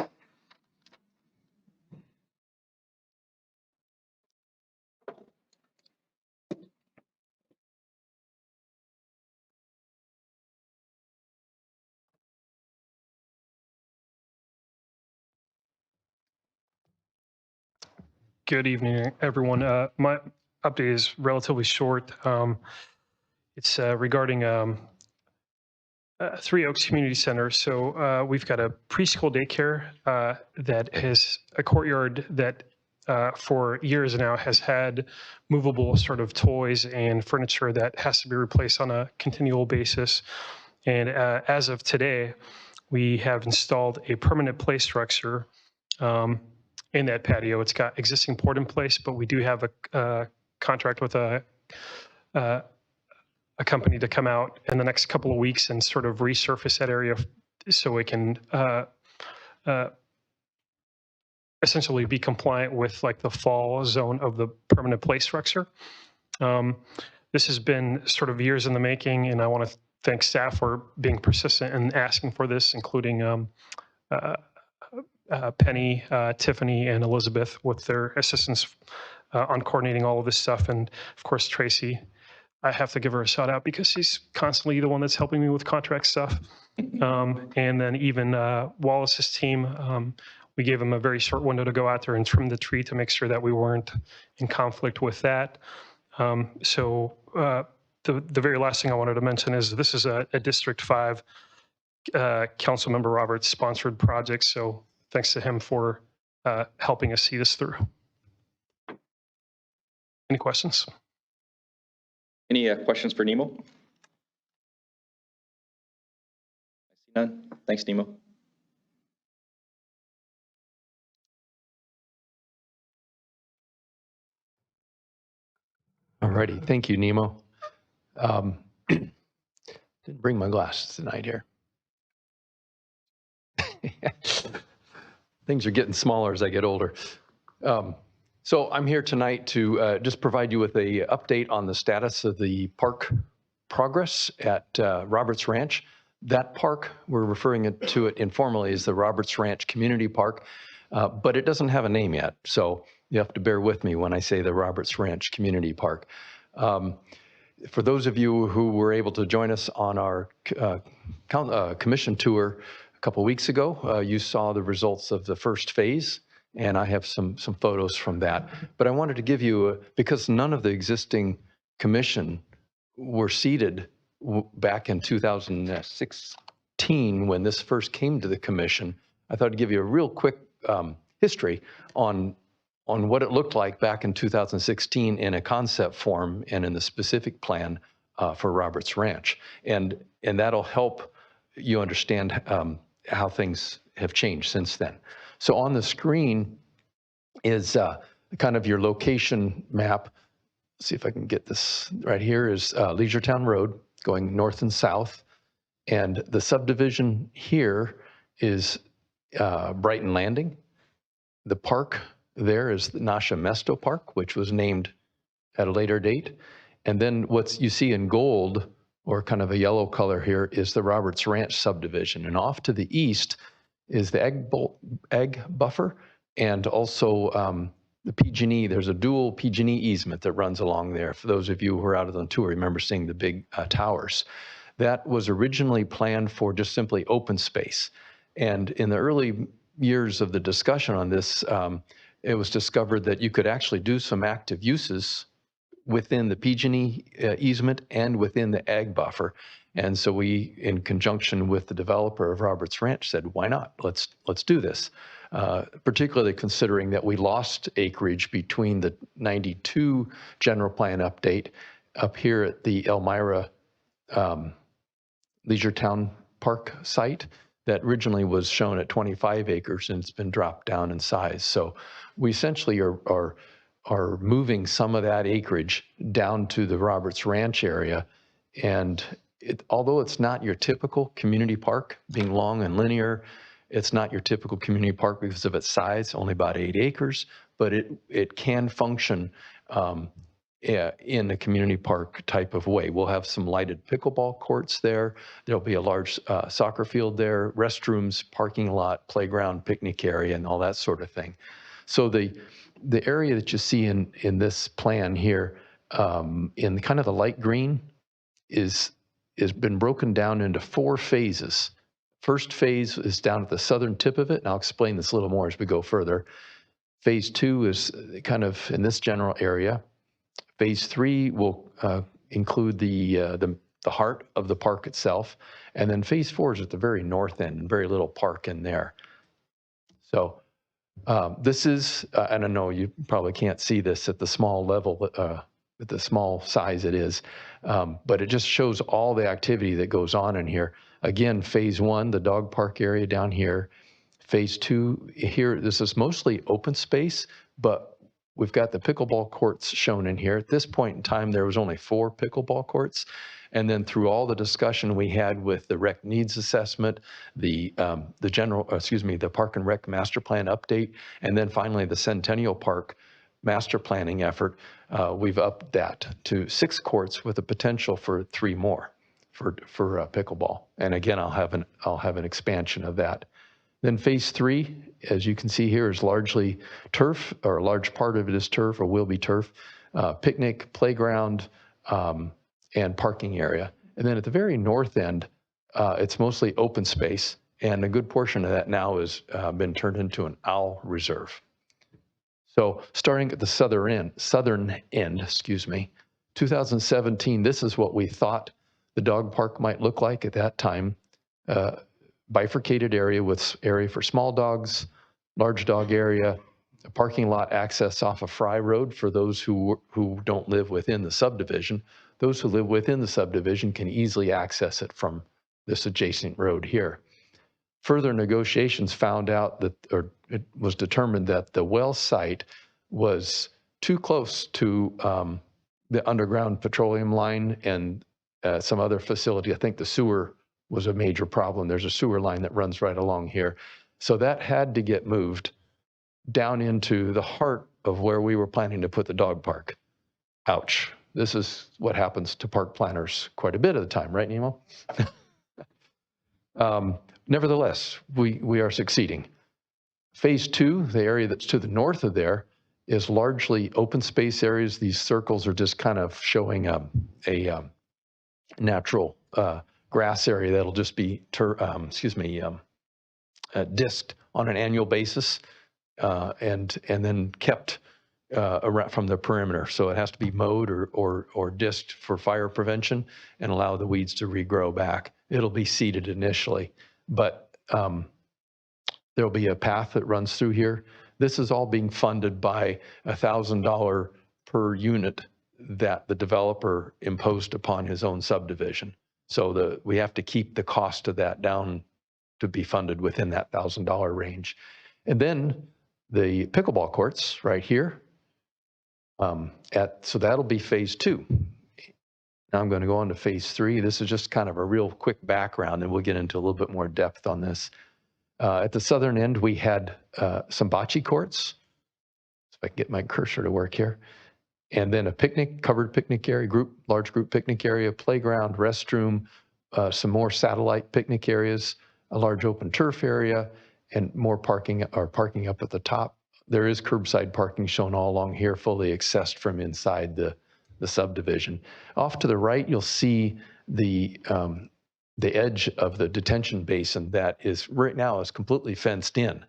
Good evening, everyone. My update is relatively short. It's regarding Three Oaks Community Center. So we've got a preschool daycare that has a courtyard that for years now has had movable sort of toys and furniture that has to be replaced on a continual basis. And as of today, we have installed a permanent play structure in that patio. It's got existing port in place, but we do have a contract with a company to come out in the next couple of weeks and sort of resurface that area so it can essentially be compliant with like the fall zone of the permanent play structure. This has been sort of years in the making, and I want to thank staff for being persistent and asking for this, including Penny, Tiffany, and Elizabeth with their assistance on coordinating all of this stuff. And of course, Tracy, I have to give her a shout out because she's constantly the one that's helping me with contract stuff. And then even Wallace's team, we gave them a very short window to go out there and trim the tree to make sure that we weren't in conflict with that. So the very last thing I wanted to mention is this is a District 5 Councilmember Roberts sponsored project. So thanks to him for helping us see this through. Any questions? Any questions for Nemo? I see none. Thanks, Nemo. All righty. Thank you, Nemo. Didn't bring my glasses tonight here. Things are getting smaller as I get older. So I'm here tonight to just provide you with a update on the status of the park progress at Roberts Ranch. That park, we're referring to it informally as the Roberts Ranch Community Park, but it doesn't have a name yet. So you have to bear with me when I say the Roberts Ranch Community Park. For those of you who were able to join us on our commission tour a couple weeks ago, you saw the results of the first phase, and I have some photos from that. But I wanted to give you, because none of the existing commission were seated back in 2016 when this first came to the commission, I thought I'd give you a real quick history on what it looked like back in 2016 in a concept form and in the specific plan for Roberts Ranch. And that'll help you understand how things have changed since then. So on the screen is kind of your location map. Let's see if I can get this right here is Leisuretown Road going north and south. And the subdivision here is Brighton Landing. The park there is the Nasha Mesto Park, which was named at a later date. And then what you see in gold, or kind of a yellow color here, is the Roberts Ranch subdivision. And off to the east is the egg buffer, and also the PG&E. There's a dual PG&E easement that runs along there. For those of you who were out on the tour, remember seeing the big towers. That was originally planned for just simply open space. And in the early years of the discussion on this, it was discovered that you could actually do some active uses within the PG&E easement and within the ag buffer. And so we, in conjunction with the developer of Roberts Ranch, said, why not? Let's do this. Particularly considering that we lost acreage between the 92 general plan update up here at the Elmira Leisuretown Park site that originally was shown at 25 acres, and it's been dropped down in size. So we essentially are moving some of that acreage down to the Roberts Ranch area. And although it's not your typical community park, being long and linear, it's not your typical community park because of its size, only about 8 acres, but it can function in a community park type of way. We'll have some lighted pickleball courts there. There'll be a large soccer field there, restrooms, parking lot, playground, picnic area, and all that sort of thing. So the area that you see in this plan here, in kind of the light green, is been broken down into 4 phases. First phase is down at the southern tip of it, and I'll explain this a little more as we go further. Phase 2 is kind of in this general area. Phase 3 will include the heart of the park itself, and then phase 4 is at the very north end, very little park in there. So this is, and I know you probably can't see this at the small level, at the small size it is, but it just shows all the activity that goes on in here. Again, phase 1, the dog park area down here. Phase 2 here, this is mostly open space, but we've got the pickleball courts shown in here. At this point in time, there was only 4 pickleball courts. And then through all the discussion we had with the rec needs assessment, the Park and Rec master plan update, and then finally the Centennial Park master planning effort, we've upped that to 6 courts with a potential for 3 more for pickleball. And again, I'll have an expansion of that. Then phase 3, as you can see here, is largely turf, or a large part of it is turf or will be turf, picnic, playground, and parking area. And then at the very north end, it's mostly open space, and a good portion of that now has been turned into an owl reserve. So starting at the southern end, 2017, this is what we thought the dog park might look like at that time. Bifurcated area with area for small dogs, large dog area, a parking lot access off of Fry Road for those who don't live within the subdivision. Those who live within the subdivision can easily access it from this adjacent road here. Further negotiations found out that, or it was determined that the well site was too close to the underground petroleum line and some other facility. I think the sewer was a major problem. There's a sewer line that runs right along here. So that had to get moved down into the heart of where we were planning to put the dog park. Ouch. This is what happens to park planners quite a bit of the time, right, Nemo? Nevertheless, we are succeeding. Phase 2, the area that's to the north of there, is largely open space areas. These circles are just kind of showing a natural grass area that'll just be disked on an annual basis and then kept around from the perimeter. So it has to be mowed or disked for fire prevention and allow the weeds to regrow back. It'll be seeded initially, but there'll be a path that runs through here. This is all being funded by $1,000 per unit that the developer imposed upon his own subdivision. So we have to keep the cost of that down to be funded within that $1,000 range. And then the pickleball courts right here, so that'll be phase 2. Now I'm going to go on to phase 3. This is just kind of a real quick background, and we'll get into a little bit more depth on this. At the southern end, we had some bocce courts. If I can get my cursor to work here. And then a covered picnic area, large group picnic area, playground, restroom, some more satellite picnic areas, a large open turf area, and more parking up at the top. There is curbside parking shown all along here, fully accessed from inside the subdivision. Off to the right, you'll see the edge of the detention basin that is right now is completely fenced in,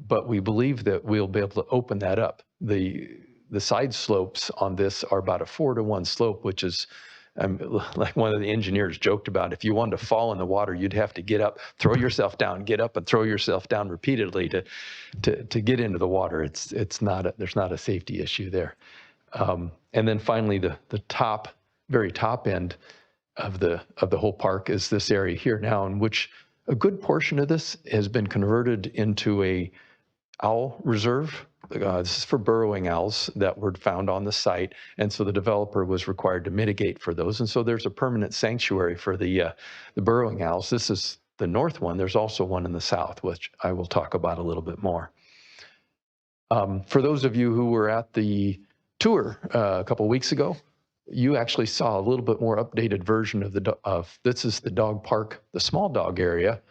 but we believe that we'll be able to open that up. The side slopes on this are about a 4-to-1 slope, which is like one of the engineers joked about. If you wanted to fall in the water, you'd have to get up, throw yourself down, get up, and throw yourself down repeatedly to get into the water. There's not a safety issue there. And then finally, the very top end of the whole park is this area here now, in which a good portion of this has been converted into a owl reserve. This is for burrowing owls that were found on the site, and so the developer was required to mitigate for those. And so there's a permanent sanctuary for the burrowing owls. This is the north one. There's also one in the south, which I will talk about a little bit more. For those of you who were at the tour a couple of weeks ago, you actually saw a little bit more updated version of this is the dog park, the small dog area.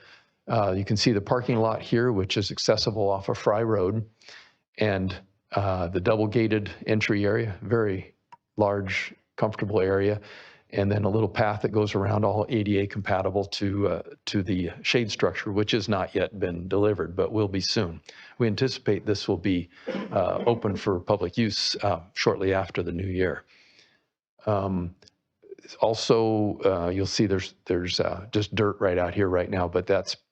You can see the parking lot here, which is accessible off of Fry Road, and the double gated entry area, very large, comfortable area, and then a little path that goes around, all ADA compatible to the shade structure, which has not yet been delivered, but will be soon. We anticipate this will be open for public use shortly after the new year. Also, you'll see there's just dirt right out here right now, but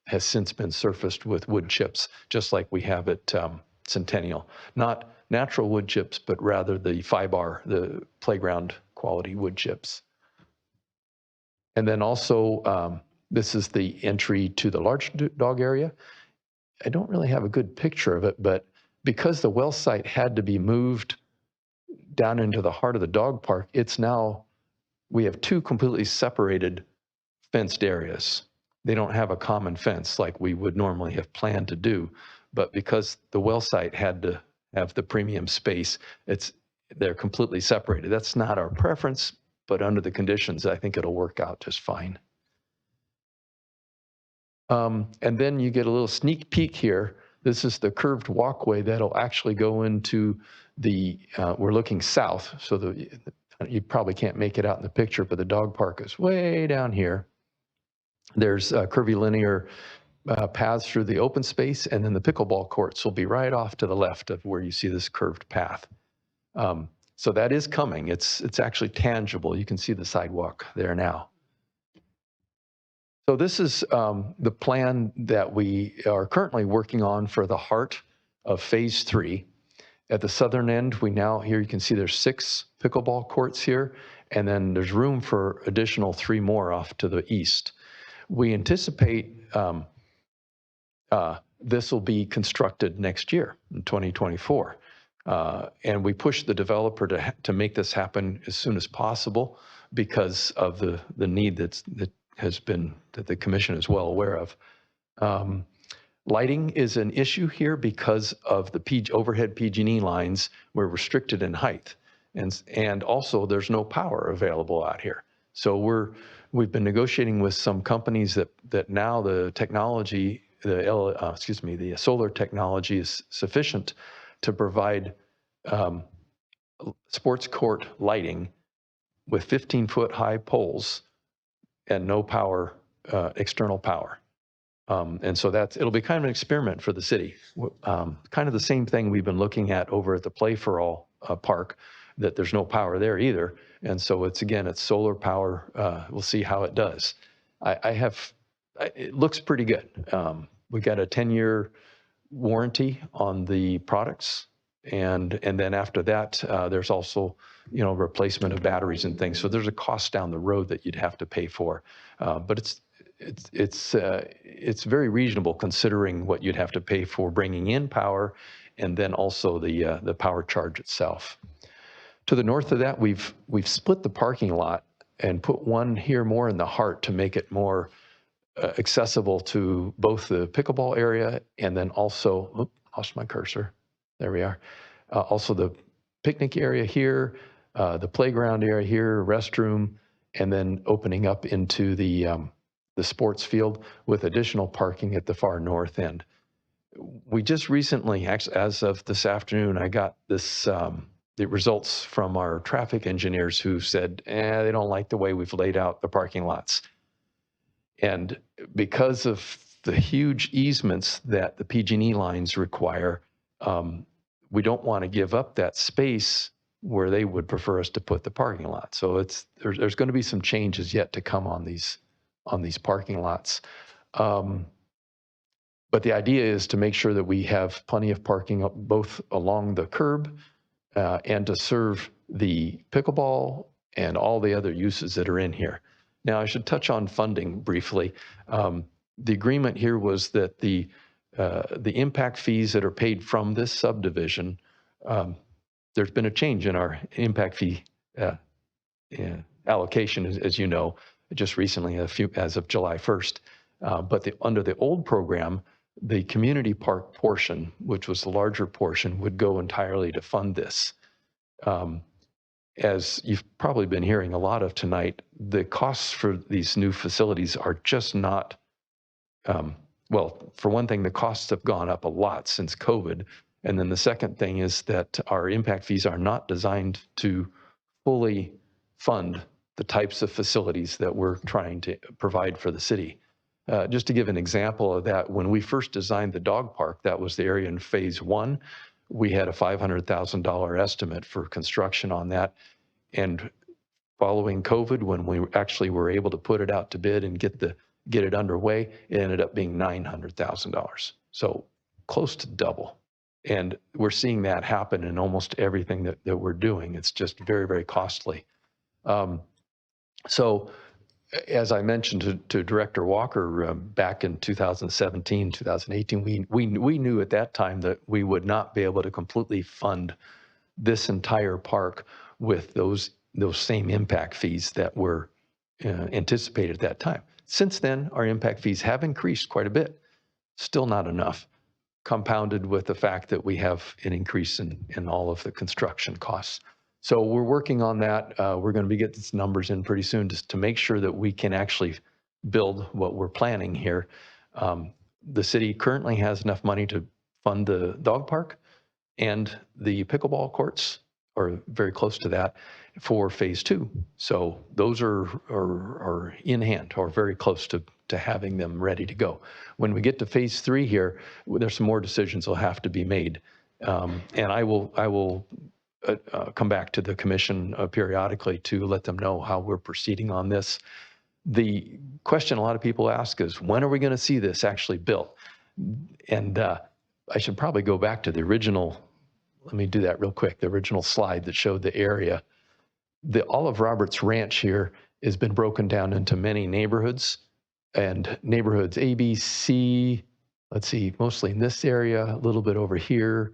has since been surfaced with wood chips, just like we have at Centennial. Not natural wood chips, but rather the FIBAR, the playground quality wood chips. And then also, this is the entry to the large dog area. I don't really have a good picture of it, but because the well site had to be moved down into the heart of the dog park, we have 2 completely separated fenced areas. They don't have a common fence like we would normally have planned to do, but because the well site had to have the premium space, they're completely separated. That's not our preference, but under the conditions, I think it'll work out just fine. And then you get a little sneak peek here. This is the curved walkway that'll actually go into we're looking south, so you probably can't make it out in the picture, but the dog park is way down here. There's curvilinear paths through the open space, and then the pickleball courts will be right off to the left of where you see this curved path. So that is coming. It's actually tangible. You can see the sidewalk there now. So this is the plan that we are currently working on for the heart of phase 3. At the southern end, here you can see there's 6 pickleball courts here, and then there's room for additional 3 more off to the east. We anticipate this will be constructed next year in 2024. And we pushed the developer to make this happen as soon as possible because of the need that the commission is well aware of. Lighting is an issue here because of the overhead PG&E lines. We're restricted in height, and also there's no power available out here. So we've been negotiating with some companies that now the technology, the solar technology is sufficient to provide sports court lighting with 15-foot high poles and no power, external power. And so it'll be kind of an experiment for the city. Kind of the same thing we've been looking at over at the Play for All park, that there's no power there either. And so it's solar power. We'll see how it does. It looks pretty good. We got a 10-year warranty on the products. And then after that, there's also, replacement of batteries and things. So there's a cost down the road that you'd have to pay for. But it's very reasonable considering what you'd have to pay for bringing in power and then also the power charge itself. To the north of that, we've split the parking lot and put one here more in the heart to make it more accessible to both the pickleball area and then also, lost my cursor. There we are. Also the picnic area here, the playground area here, restroom, and then opening up into the sports field with additional parking at the far north end. We just recently, actually, as of this afternoon, I got the results from our traffic engineers who said, they don't like the way we've laid out the parking lots. And because of the huge easements that the PG&E lines require, we don't want to give up that space where they would prefer us to put the parking lot. So there's going to be some changes yet to come on these parking lots. But the idea is to make sure that we have plenty of parking both along the curb and to serve the pickleball and all the other uses that are in here. Now, I should touch on funding briefly. The agreement here was that the impact fees that are paid from this subdivision, there's been a change in our impact fee allocation, as you know, just recently, as of July 1st. But under the old program, the community park portion, which was the larger portion, would go entirely to fund this. As you've probably been hearing a lot of tonight, the costs for these new facilities are just not, well, for one thing, the costs have gone up a lot since COVID. And then the second thing is that our impact fees are not designed to fully fund the types of facilities that we're trying to provide for the city. Just to give an example of that, when we first designed the dog park, that was the area in phase 1. We had a $500,000 estimate for construction on that. And following COVID, when we actually were able to put it out to bid and get it underway, it ended up being $900,000. So close to double. And we're seeing that happen in almost everything that we're doing. It's just very, very costly. So as I mentioned to Director Walker back in 2017, 2018, we knew at that time that we would not be able to completely fund this entire park with those same impact fees that were anticipated at that time. Since then, our impact fees have increased quite a bit. Still not enough, compounded with the fact that we have an increase in all of the construction costs. So we're working on that. We're going to be getting these numbers in pretty soon just to make sure that we can actually build what we're planning here. The city currently has enough money to fund the dog park and the pickleball courts, or very close to that, for phase 2. So those are in hand or very close to having them ready to go. When we get to phase 3 here, there's some more decisions will have to be made. And I will come back to the commission periodically to let them know how we're proceeding on this. The question a lot of people ask is, when are we going to see this actually built? And I should probably go back to the original, let me do that real quick, the original slide that showed the area. The Olive Roberts Ranch here has been broken down into many neighborhoods, and neighborhoods A, B, C, let's see, mostly in this area, a little bit over here,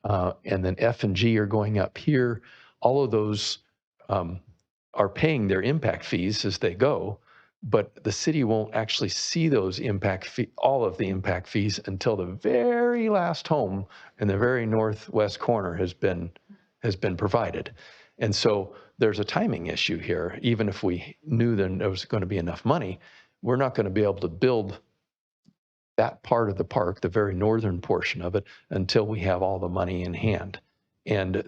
and then F and G are going up here. All of those are paying their impact fees as they go, but the city won't actually see those all of the impact fees until the very last home in the very northwest corner has been provided. And so there's a timing issue here. Even if we knew that there was going to be enough money, we're not going to be able to build that part of the park, the very northern portion of it, until we have all the money in hand. And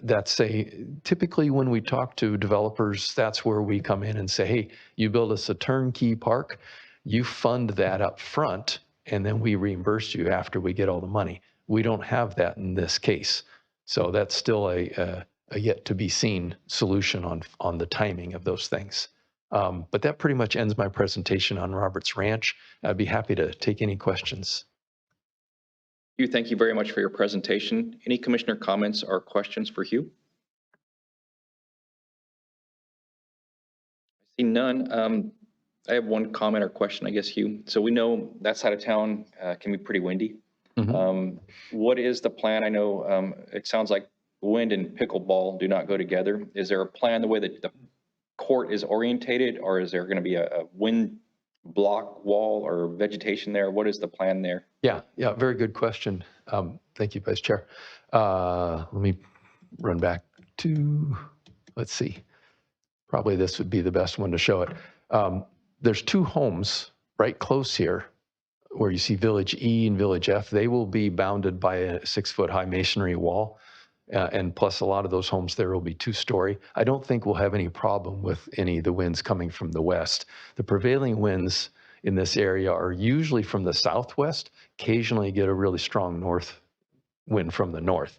typically when we talk to developers, that's where we come in and say, hey, you build us a turnkey park, you fund that up front, and then we reimburse you after we get all the money. We don't have that in this case. So that's still a yet to be seen solution on the timing of those things. But that pretty much ends my presentation on Roberts Ranch. I'd be happy to take any questions. Hugh, thank you very much for your presentation. Any commissioner comments or questions for Hugh? I see none. I have one comment or question, I guess, Hugh. So we know that side of town can be pretty windy. What is the plan? I know it sounds like wind and pickleball do not go together. Is there a plan the way that the court is orientated, or is there going to be a wind block wall or vegetation there? What is the plan there? Yeah, very good question. Thank you, Vice Chair. Let me run back to, let's see, probably this would be the best one to show it. There's two homes right close here where you see Village E and Village F. They will be bounded by a 6-foot high masonry wall. And plus a lot of those homes there will be 2-story. I don't think we'll have any problem with any of the winds coming from the west. The prevailing winds in this area are usually from the southwest. Occasionally you get a really strong north wind from the north.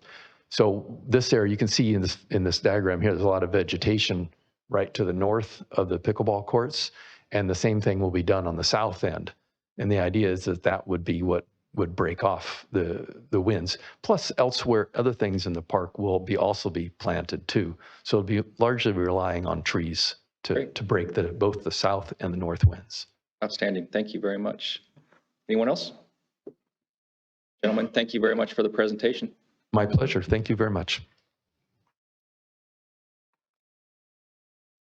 So this area, you can see in this diagram here, there's a lot of vegetation right to the north of the pickleball courts. And the same thing will be done on the south end. And the idea is that that would be what would break off the winds. Plus elsewhere, other things in the park will also be planted too. So it'll be largely relying on trees to break both the south and the north winds. Outstanding. Thank you very much. Anyone else? Gentlemen, thank you very much for the presentation. My pleasure. Thank you very much.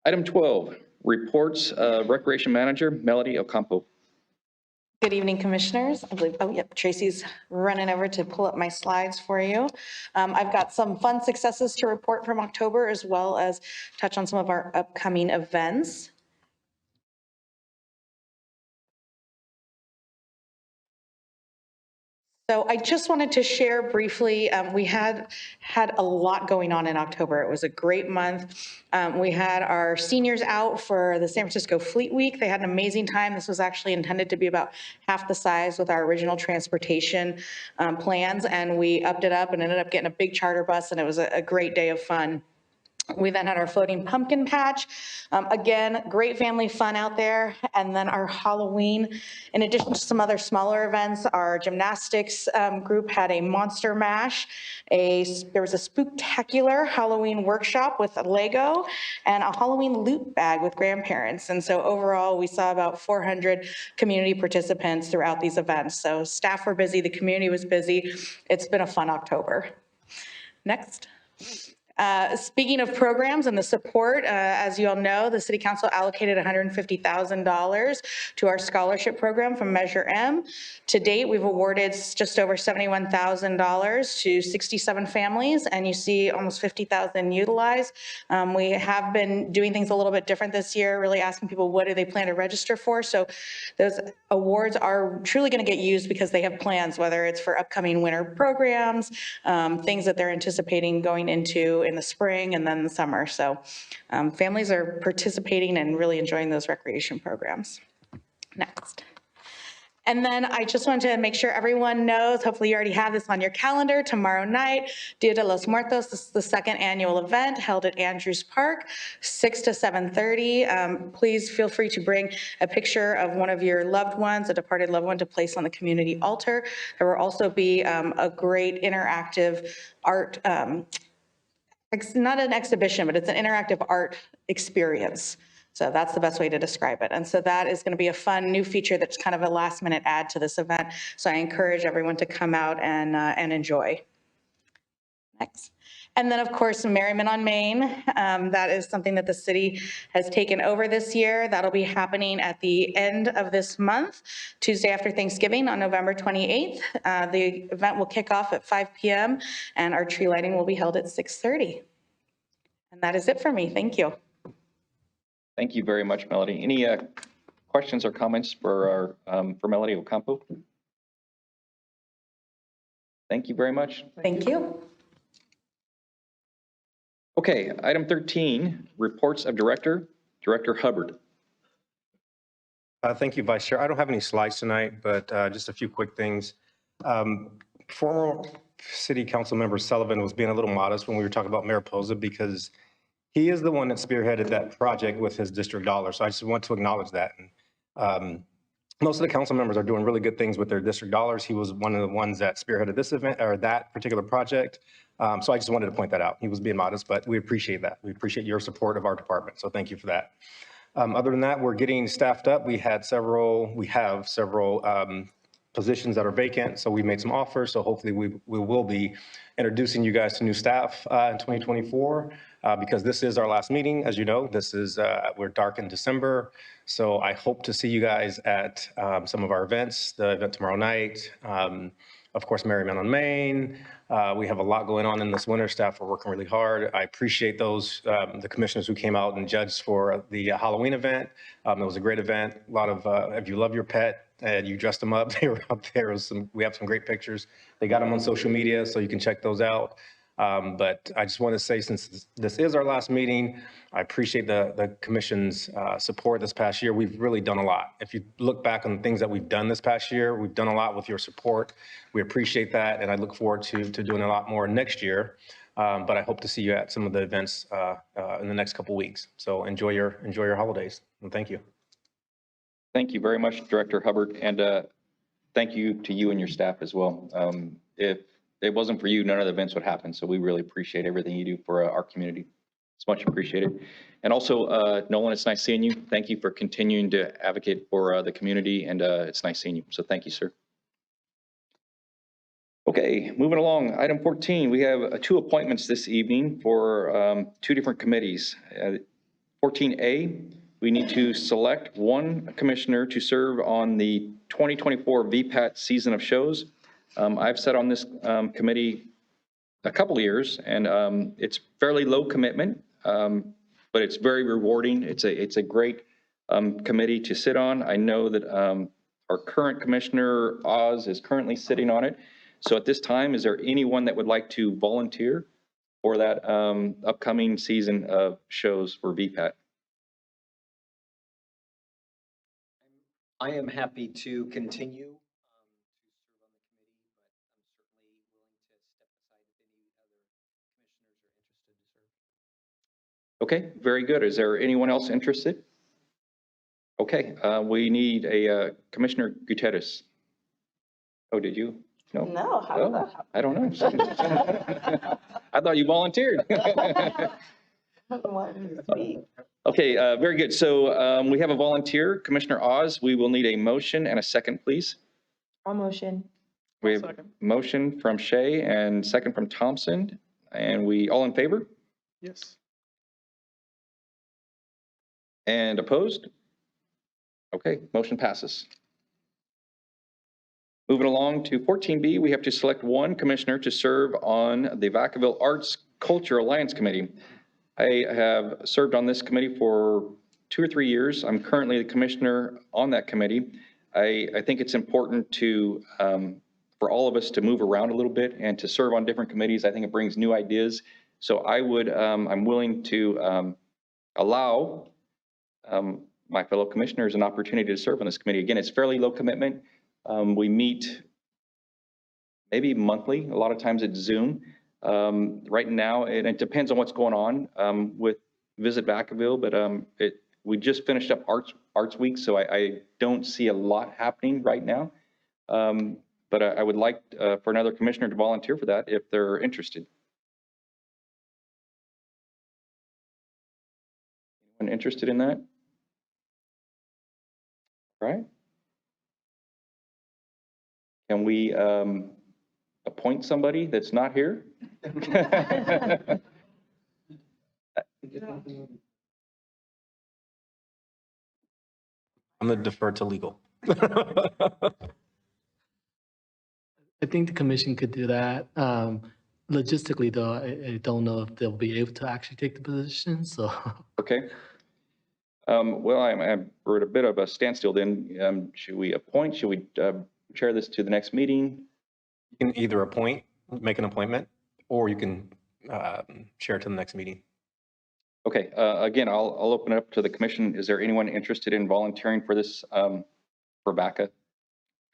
Item 12, reports, Recreation Manager, Melody Ocampo. Good evening, Commissioners. I believe, Tracy's running over to pull up my slides for you. I've got some fun successes to report from October, as well as touch on some of our upcoming events. So I just wanted to share briefly, we had a lot going on in October. It was a great month. We had our seniors out for the San Francisco Fleet Week. They had an amazing time. This was actually intended to be about half the size with our original transportation plans, and we upped it up and ended up getting a big charter bus, and it was a great day of fun. We then had our floating pumpkin patch. Again, great family fun out there. And then our Halloween, in addition to some other smaller events, our gymnastics group had a monster mash. There was a spooktacular Halloween workshop with Lego and a Halloween loot bag with grandparents. And so overall, we saw about 400 community participants throughout these events. So staff were busy, the community was busy. It's been a fun October. Next. Speaking of programs and the support, as you all know, the City Council allocated $150,000 to our scholarship program from Measure M. To date, we've awarded just over $71,000 to 67 families, and you see almost 50,000 utilized. We have been doing things a little bit different this year, really asking people what do they plan to register for. So those awards are truly going to get used because they have plans, whether it's for upcoming winter programs, things that they're anticipating going into in the spring and then the summer. So families are participating and really enjoying those recreation programs. Next. And then I just wanted to make sure everyone knows, hopefully you already have this on your calendar, tomorrow night, Dia de los Muertos. This is the second annual event held at Andrews Park, 6 to 7:30. Please feel free to bring a picture of one of your loved ones, a departed loved one, to place on the community altar. There will also be a great interactive art, it's not an exhibition, but it's an interactive art experience. So that's the best way to describe it. And so that is going to be a fun new feature that's kind of a last minute add to this event. So I encourage everyone to come out and enjoy. Next. And then, of course, Merriman on Main. That is something that the city has taken over this year. That'll be happening at the end of this month, Tuesday after Thanksgiving on November 28th. The event will kick off at 5 p.m. and our tree lighting will be held at 6:30. And that is it for me. Thank you. Thank you very much, Melody. Any questions or comments for Melody Ocampo? Thank you very much. Thank you. Okay, item 13, reports of director. Director Hubbard. Thank you, Vice Chair. I don't have any slides tonight, but just a few quick things. Former City Council Member Sullivan was being a little modest when we were talking about Mariposa because he is the one that spearheaded that project with his district dollars. So I just want to acknowledge that. And, most of the council members are doing really good things with their district dollars. He was one of the ones that spearheaded this event or that particular project. So I just wanted to point that out. He was being modest, but we appreciate that. We appreciate your support of our department. So thank you for that. Other than that, we're getting staffed up. We have several positions that are vacant. So we made some offers. So hopefully we will be introducing you guys to new staff in 2024 because this is our last meeting. As you know, we're dark in December. So I hope to see you guys at some of our events, the event tomorrow night. Of course, Merriman on Main. We have a lot going on in this winter. Staff are working really hard. I appreciate those, the commissioners who came out and judged for the Halloween event. It was a great event. A lot of, if you love your pet and you dressed them up, they were out there. We have some great pictures. They got them on social media, so you can check those out. But I just want to say, since this is our last meeting, I appreciate the commission's support this past year. We've really done a lot. If you look back on the things that we've done this past year, we've done a lot with your support. We appreciate that, and I look forward to doing a lot more next year. But I hope to see you at some of the events in the next couple weeks. So enjoy your holidays, and thank you. Thank you very much, Director Hubbard, and thank you to you and your staff as well. If it wasn't for you, none of the events would happen. So we really appreciate everything you do for our community. It's much appreciated. And also, Nolan, it's nice seeing you. Thank you for continuing to advocate for the community, and it's nice seeing you. So thank you, sir. Okay, moving along. Item 14, we have 2 appointments this evening for 2 different committees. 14A, we need to select 1 commissioner to serve on the 2024 VPAT season of shows. I've sat on this committee a couple of years, and it's fairly low commitment, but it's very rewarding. It's a great committee to sit on. I know that our current commissioner, Oz, is currently sitting on it. So at this time, is there anyone that would like to volunteer for that upcoming season of shows for VPAT? I am happy to continue. Okay, very good. Is there anyone else interested? Okay, we need a Commissioner Gutierrez. Oh, did you? No. No, how did that happen? I don't know. I thought you volunteered. Okay, very good. So we have a volunteer, Commissioner Oz. We will need a motion and a second, please. I'll motion. We have a motion from Shea and second from Thompson. And we all in favor? Yes. And opposed? Okay, motion passes. Moving along to 14B, we have to select 1 commissioner to serve on the Vacaville Arts Culture Alliance Committee. I have served on this committee for 2 or 3 years. I'm currently the commissioner on that committee. I think it's important to for all of us to move around a little bit and to serve on different committees. I think it brings new ideas. So I'm willing to allow my fellow commissioners an opportunity to serve on this committee. Again, it's fairly low commitment. We meet maybe monthly. A lot of times it's Zoom. Right now, and it depends on what's going on with Visit Vacaville, but we just finished up Arts Week, so I don't see a lot happening right now. But I would like for another commissioner to volunteer for that if they're interested. Anyone interested in that? Right? Can we appoint somebody that's not here? I'm going to defer to legal. I think the commission could do that. Logistically, though, I don't know if they'll be able to actually take the position, so. Okay. Well, we're at a bit of a standstill then. Should we appoint, should we chair this to the next meeting? You can either make an appointment, or you can share it to the next meeting. Okay, again, I'll open it up to the commission. Is there anyone interested in volunteering for this, for VACA?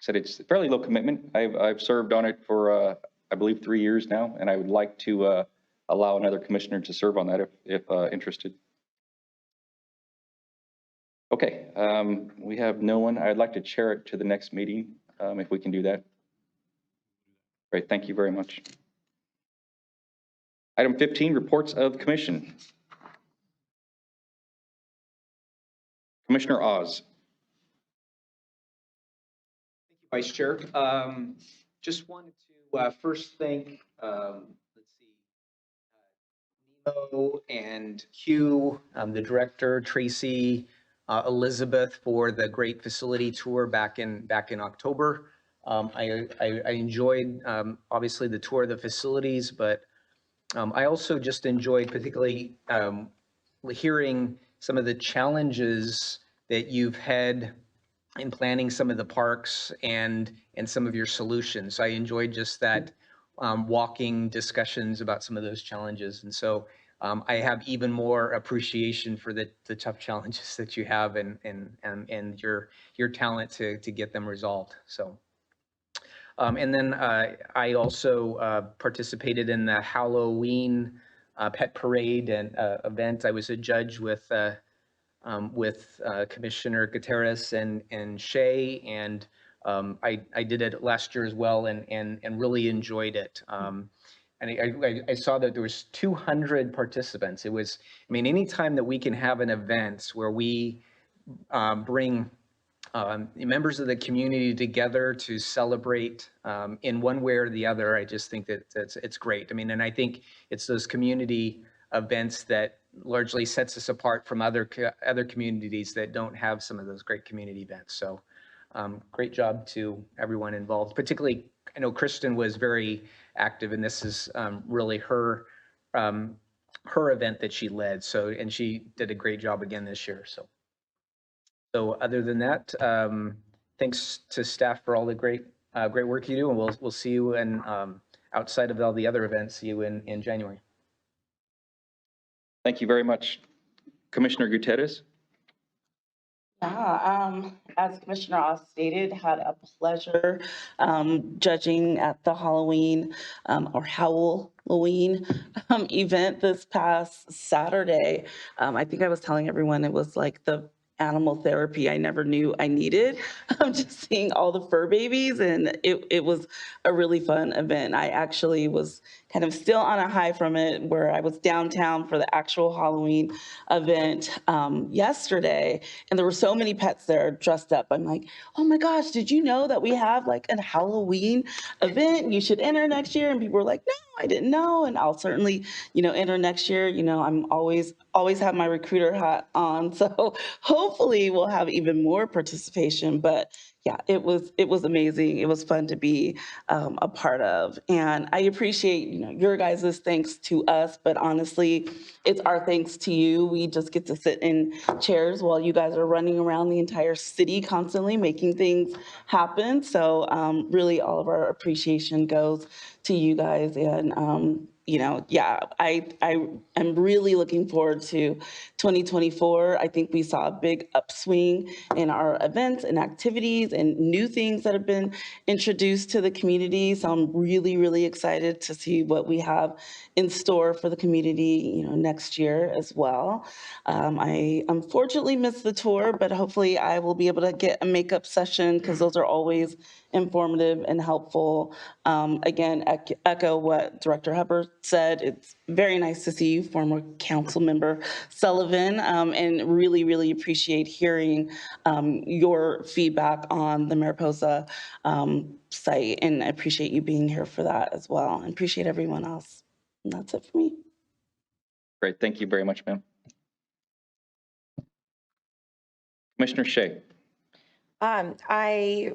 Said it's fairly low commitment. I've served on it for, I believe, 3 years now, and I would like to allow another commissioner to serve on that if interested. Okay, we have no one. I'd like to chair it to the next meeting, if we can do that. Great, thank you very much. Item 15, reports of commission. Commissioner Oz. Vice Chair. Just wanted to first thank, Nemo and Hugh, the director, Tracy, Elizabeth, for the great facility tour back in October. I enjoyed obviously the tour of the facilities, but I also just enjoyed particularly hearing some of the challenges that you've had in planning some of the parks and some of your solutions. I enjoyed just that walking discussions about some of those challenges. And so I have even more appreciation for the tough challenges that you have and your talent to get them resolved. So. And then I also participated in the Halloween pet parade and event. I was a judge with Commissioner Gutierrez and Shay, and I did it last year as well, and really enjoyed it. And I saw that there was 200 participants. It was, I mean, anytime that we can have an event where we bring members of the community together to celebrate in one way or the other, I just think that it's great. I mean, and I think it's those community events that largely sets us apart from other communities that don't have some of those great community events. So great job to everyone involved. Particularly, I know Kristen was very active, and this is really her event that she led. So, and she did a great job again this year. So other than that, thanks to staff for all the great work you do, and we'll see you in outside of all the other events, see you in January. Thank you very much. Commissioner Gutierrez. Yeah, as Commissioner Oz stated, had a pleasure judging at the Halloween or Halloween event this past Saturday. I think I was telling everyone it was like the animal therapy I never knew I needed. Just seeing all the fur babies, and it was a really fun event. I actually was kind of still on a high from it, where I was downtown for the actual Halloween event yesterday, and there were so many pets there dressed up. I'm like, oh my gosh, did you know that we have like a Halloween event? You should enter next year. And people were like, no, I didn't know. And I'll certainly, enter next year. I'm always have my recruiter hat on. So hopefully we'll have even more participation. But yeah, it was amazing. It was fun to be a part of. And I appreciate, your guys' thanks to us, but honestly, it's our thanks to you. We just get to sit in chairs while you guys are running around the entire city constantly making things happen. So really all of our appreciation goes to you guys. And I am really looking forward to 2024. I think we saw a big upswing in our events and activities and new things that have been introduced to the community. So I'm really, really excited to see what we have in store for the community, next year as well. I unfortunately missed the tour, but hopefully I will be able to get a makeup session, because those are always informative and helpful. Again, echo what Director Hubbard said. It's very nice to see you, former council member Sullivan, and really, really appreciate hearing your feedback on the Mariposa site, and I appreciate you being here for that as well. And appreciate everyone else. And that's it for me. Great. Thank you very much, ma'am. Commissioner Shea. I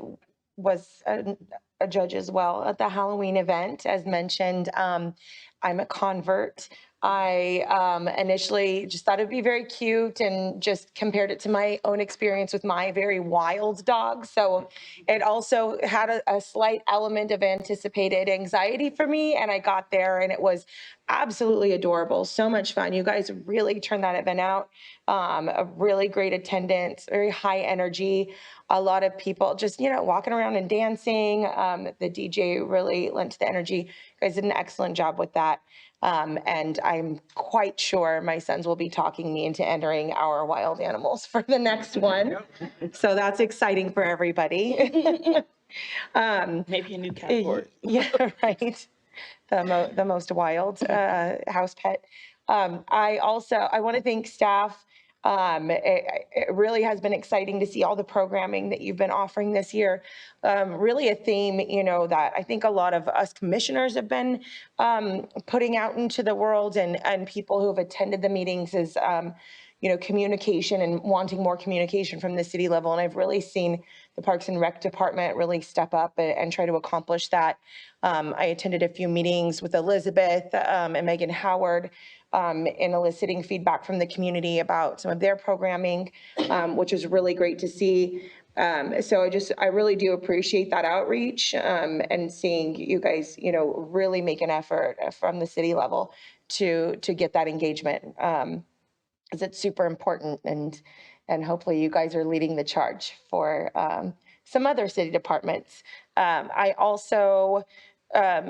was a judge as well at the Halloween event. As mentioned, I'm a convert. I initially just thought it'd be very cute and just compared it to my own experience with my very wild dog. So it also had a slight element of anticipated anxiety for me. And I got there and it was absolutely adorable. So much fun. You guys really turned that event out. A really great attendance, very high energy. A lot of people just, walking around and dancing. The DJ really lent to the energy. You guys did an excellent job with that. And I'm quite sure my sons will be talking me into entering our wild animals for the next one. So that's exciting for everybody. Maybe a new category. Yeah, right. The most wild house pet. I want to thank staff. It really has been exciting to see all the programming that you've been offering this year. Really a theme, that I think a lot of us commissioners have been putting out into the world, and people who have attended the meetings is, communication and wanting more communication from the city level. And I've really seen the Parks and Rec Department really step up and try to accomplish that. I attended a few meetings with Elizabeth and Megan Howard in eliciting feedback from the community about some of their programming, which was really great to see. So I really do appreciate that outreach and seeing you guys, really make an effort from the city level to get that engagement, because it's super important, and hopefully you guys are leading the charge for some other city departments. I also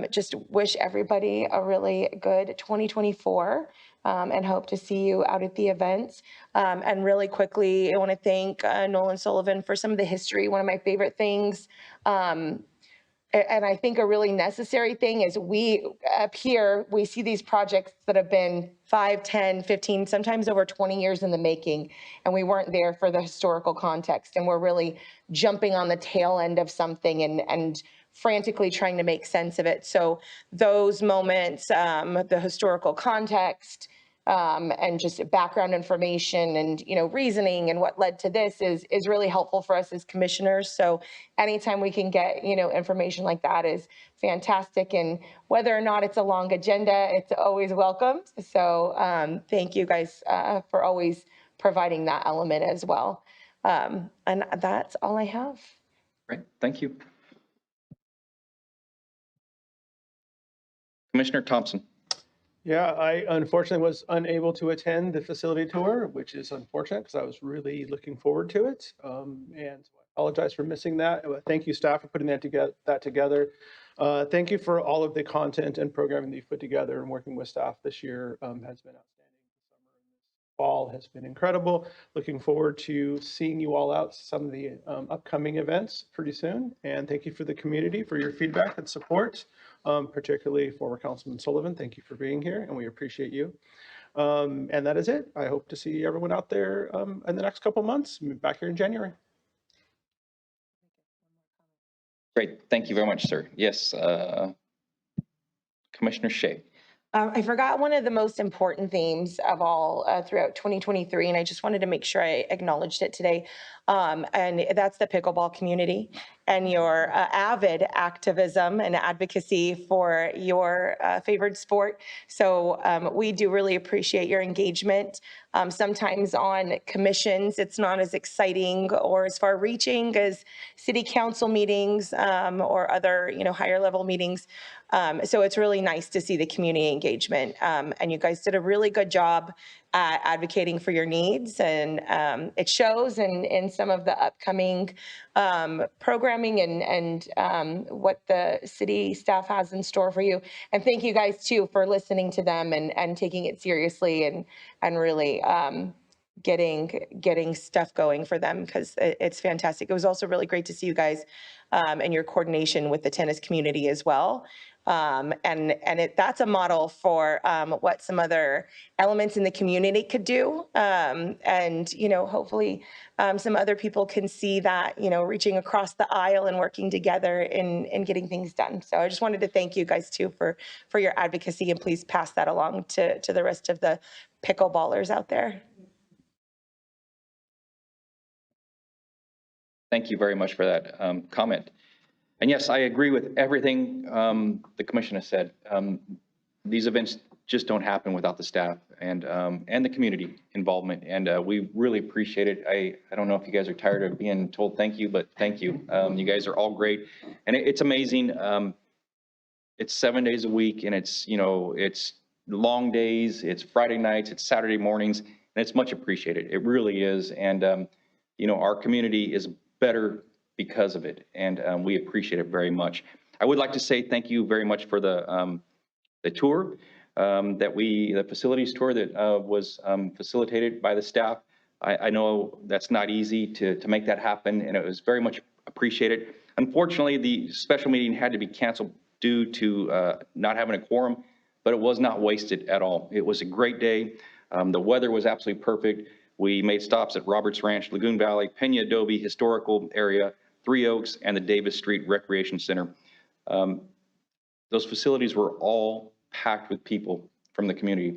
just wish everybody a really good 2024 and hope to see you out at the events. And really quickly, I want to thank Nolan Sullivan for some of the history. One of my favorite things, and I think a really necessary thing, is we up here, we see these projects that have been 5, 10, 15, sometimes over 20 years in the making, and we weren't there for the historical context. And we're really jumping on the tail end of something and frantically trying to make sense of it. So those moments, the historical context, and just background information and, reasoning and what led to this is really helpful for us as commissioners. So anytime we can get, information like that is fantastic. And whether or not it's a long agenda, it's always welcomed. So thank you guys for always providing that element as well. And that's all I have. Great. Thank you. Commissioner Thompson. Yeah, I unfortunately was unable to attend the facility tour, which is unfortunate because I was really looking forward to it. And so I apologize for missing that. Thank you, staff, for putting that together. Thank you for all of the content and programming that you've put together, and working with staff this year has been outstanding. Summer and this fall has been incredible. Looking forward to seeing you all out some of the upcoming events pretty soon. And thank you for the community for your feedback and support. Particularly former Councilman Sullivan, thank you for being here, and we appreciate you. And that is it. I hope to see everyone out there in the next couple months. Back here in January. Great. Thank you very much, sir. Yes, Commissioner Shea. I forgot one of the most important themes of all throughout 2023, and I just wanted to make sure I acknowledged it today. And that's the pickleball community and your avid activism and advocacy for your favored sport. So we do really appreciate your engagement. Sometimes on commissions, it's not as exciting or as far reaching as city council meetings or other, higher level meetings. So it's really nice to see the community engagement. And you guys did a really good job at advocating for your needs, and it shows in some of the upcoming programming and what the city staff has in store for you. And thank you guys too for listening to them and taking it seriously and really getting stuff going for them, because it's fantastic. It was also really great to see you guys and your coordination with the tennis community as well. That's a model for what some other elements in the community could do. Hopefully some other people can see that, reaching across the aisle and working together in getting things done. So I just wanted to thank you guys too for your advocacy, and please pass that along to the rest of the pickleballers out there. Thank you very much for that comment. And yes, I agree with everything the commission has said. These events just don't happen without the staff and the community involvement, and we really appreciate it. I don't know if you guys are tired of being told thank you, but thank you. You guys are all great, and it's amazing. It's 7 days a week, and it's long days, it's Friday nights, it's Saturday mornings, and it's much appreciated. It really is, and our community is better because of it, and we appreciate it very much. I would like to say thank you very much for the tour the facilities tour that was facilitated by the staff. I know that's not easy to make that happen, and it was very much appreciated. Unfortunately, the special meeting had to be canceled due to not having a quorum, but it was not wasted at all. It was a great day. The weather was absolutely perfect. We made stops at Roberts Ranch, Lagoon Valley, Pena Adobe Historical Area, Three Oaks, and the Davis Street Recreation Center. Those facilities were all packed with people from the community.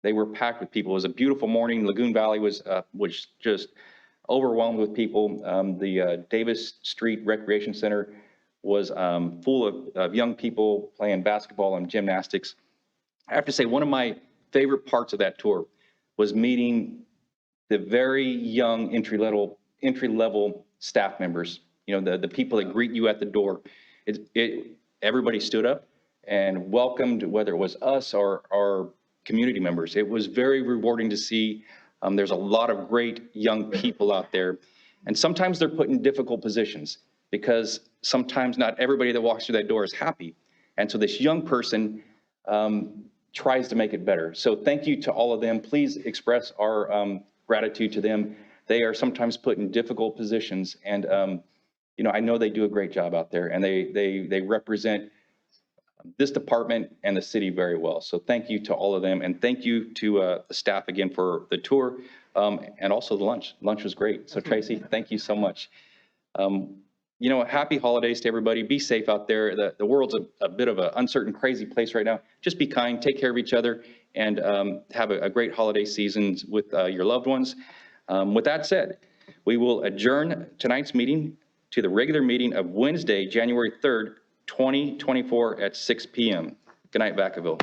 They were packed with people. It was a beautiful morning. Lagoon Valley was just overwhelmed with people. The Davis Street Recreation Center was full of young people playing basketball and gymnastics. I have to say, one of my favorite parts of that tour was meeting the very young entry-level staff members, the people that greet you at the door. Everybody stood up and welcomed, whether it was us or our community members. It was very rewarding to see. There's a lot of great young people out there, and sometimes they're put in difficult positions because sometimes not everybody that walks through that door is happy. And so this young person tries to make it better. So thank you to all of them. Please express our gratitude to them. They are sometimes put in difficult positions, and I know they do a great job out there, and they represent this department and the city very well. So thank you to all of them, and thank you to the staff again for the tour and also the lunch. Lunch was great. So Tracy, thank you so much. Happy holidays to everybody. Be safe out there. The world's a bit of an uncertain, crazy place right now. Just be kind, take care of each other, and have a great holiday season with your loved ones. With that said, we will adjourn tonight's meeting to the regular meeting of Wednesday, January 3rd, 2024 at 6 p.m. Good night, Vacaville.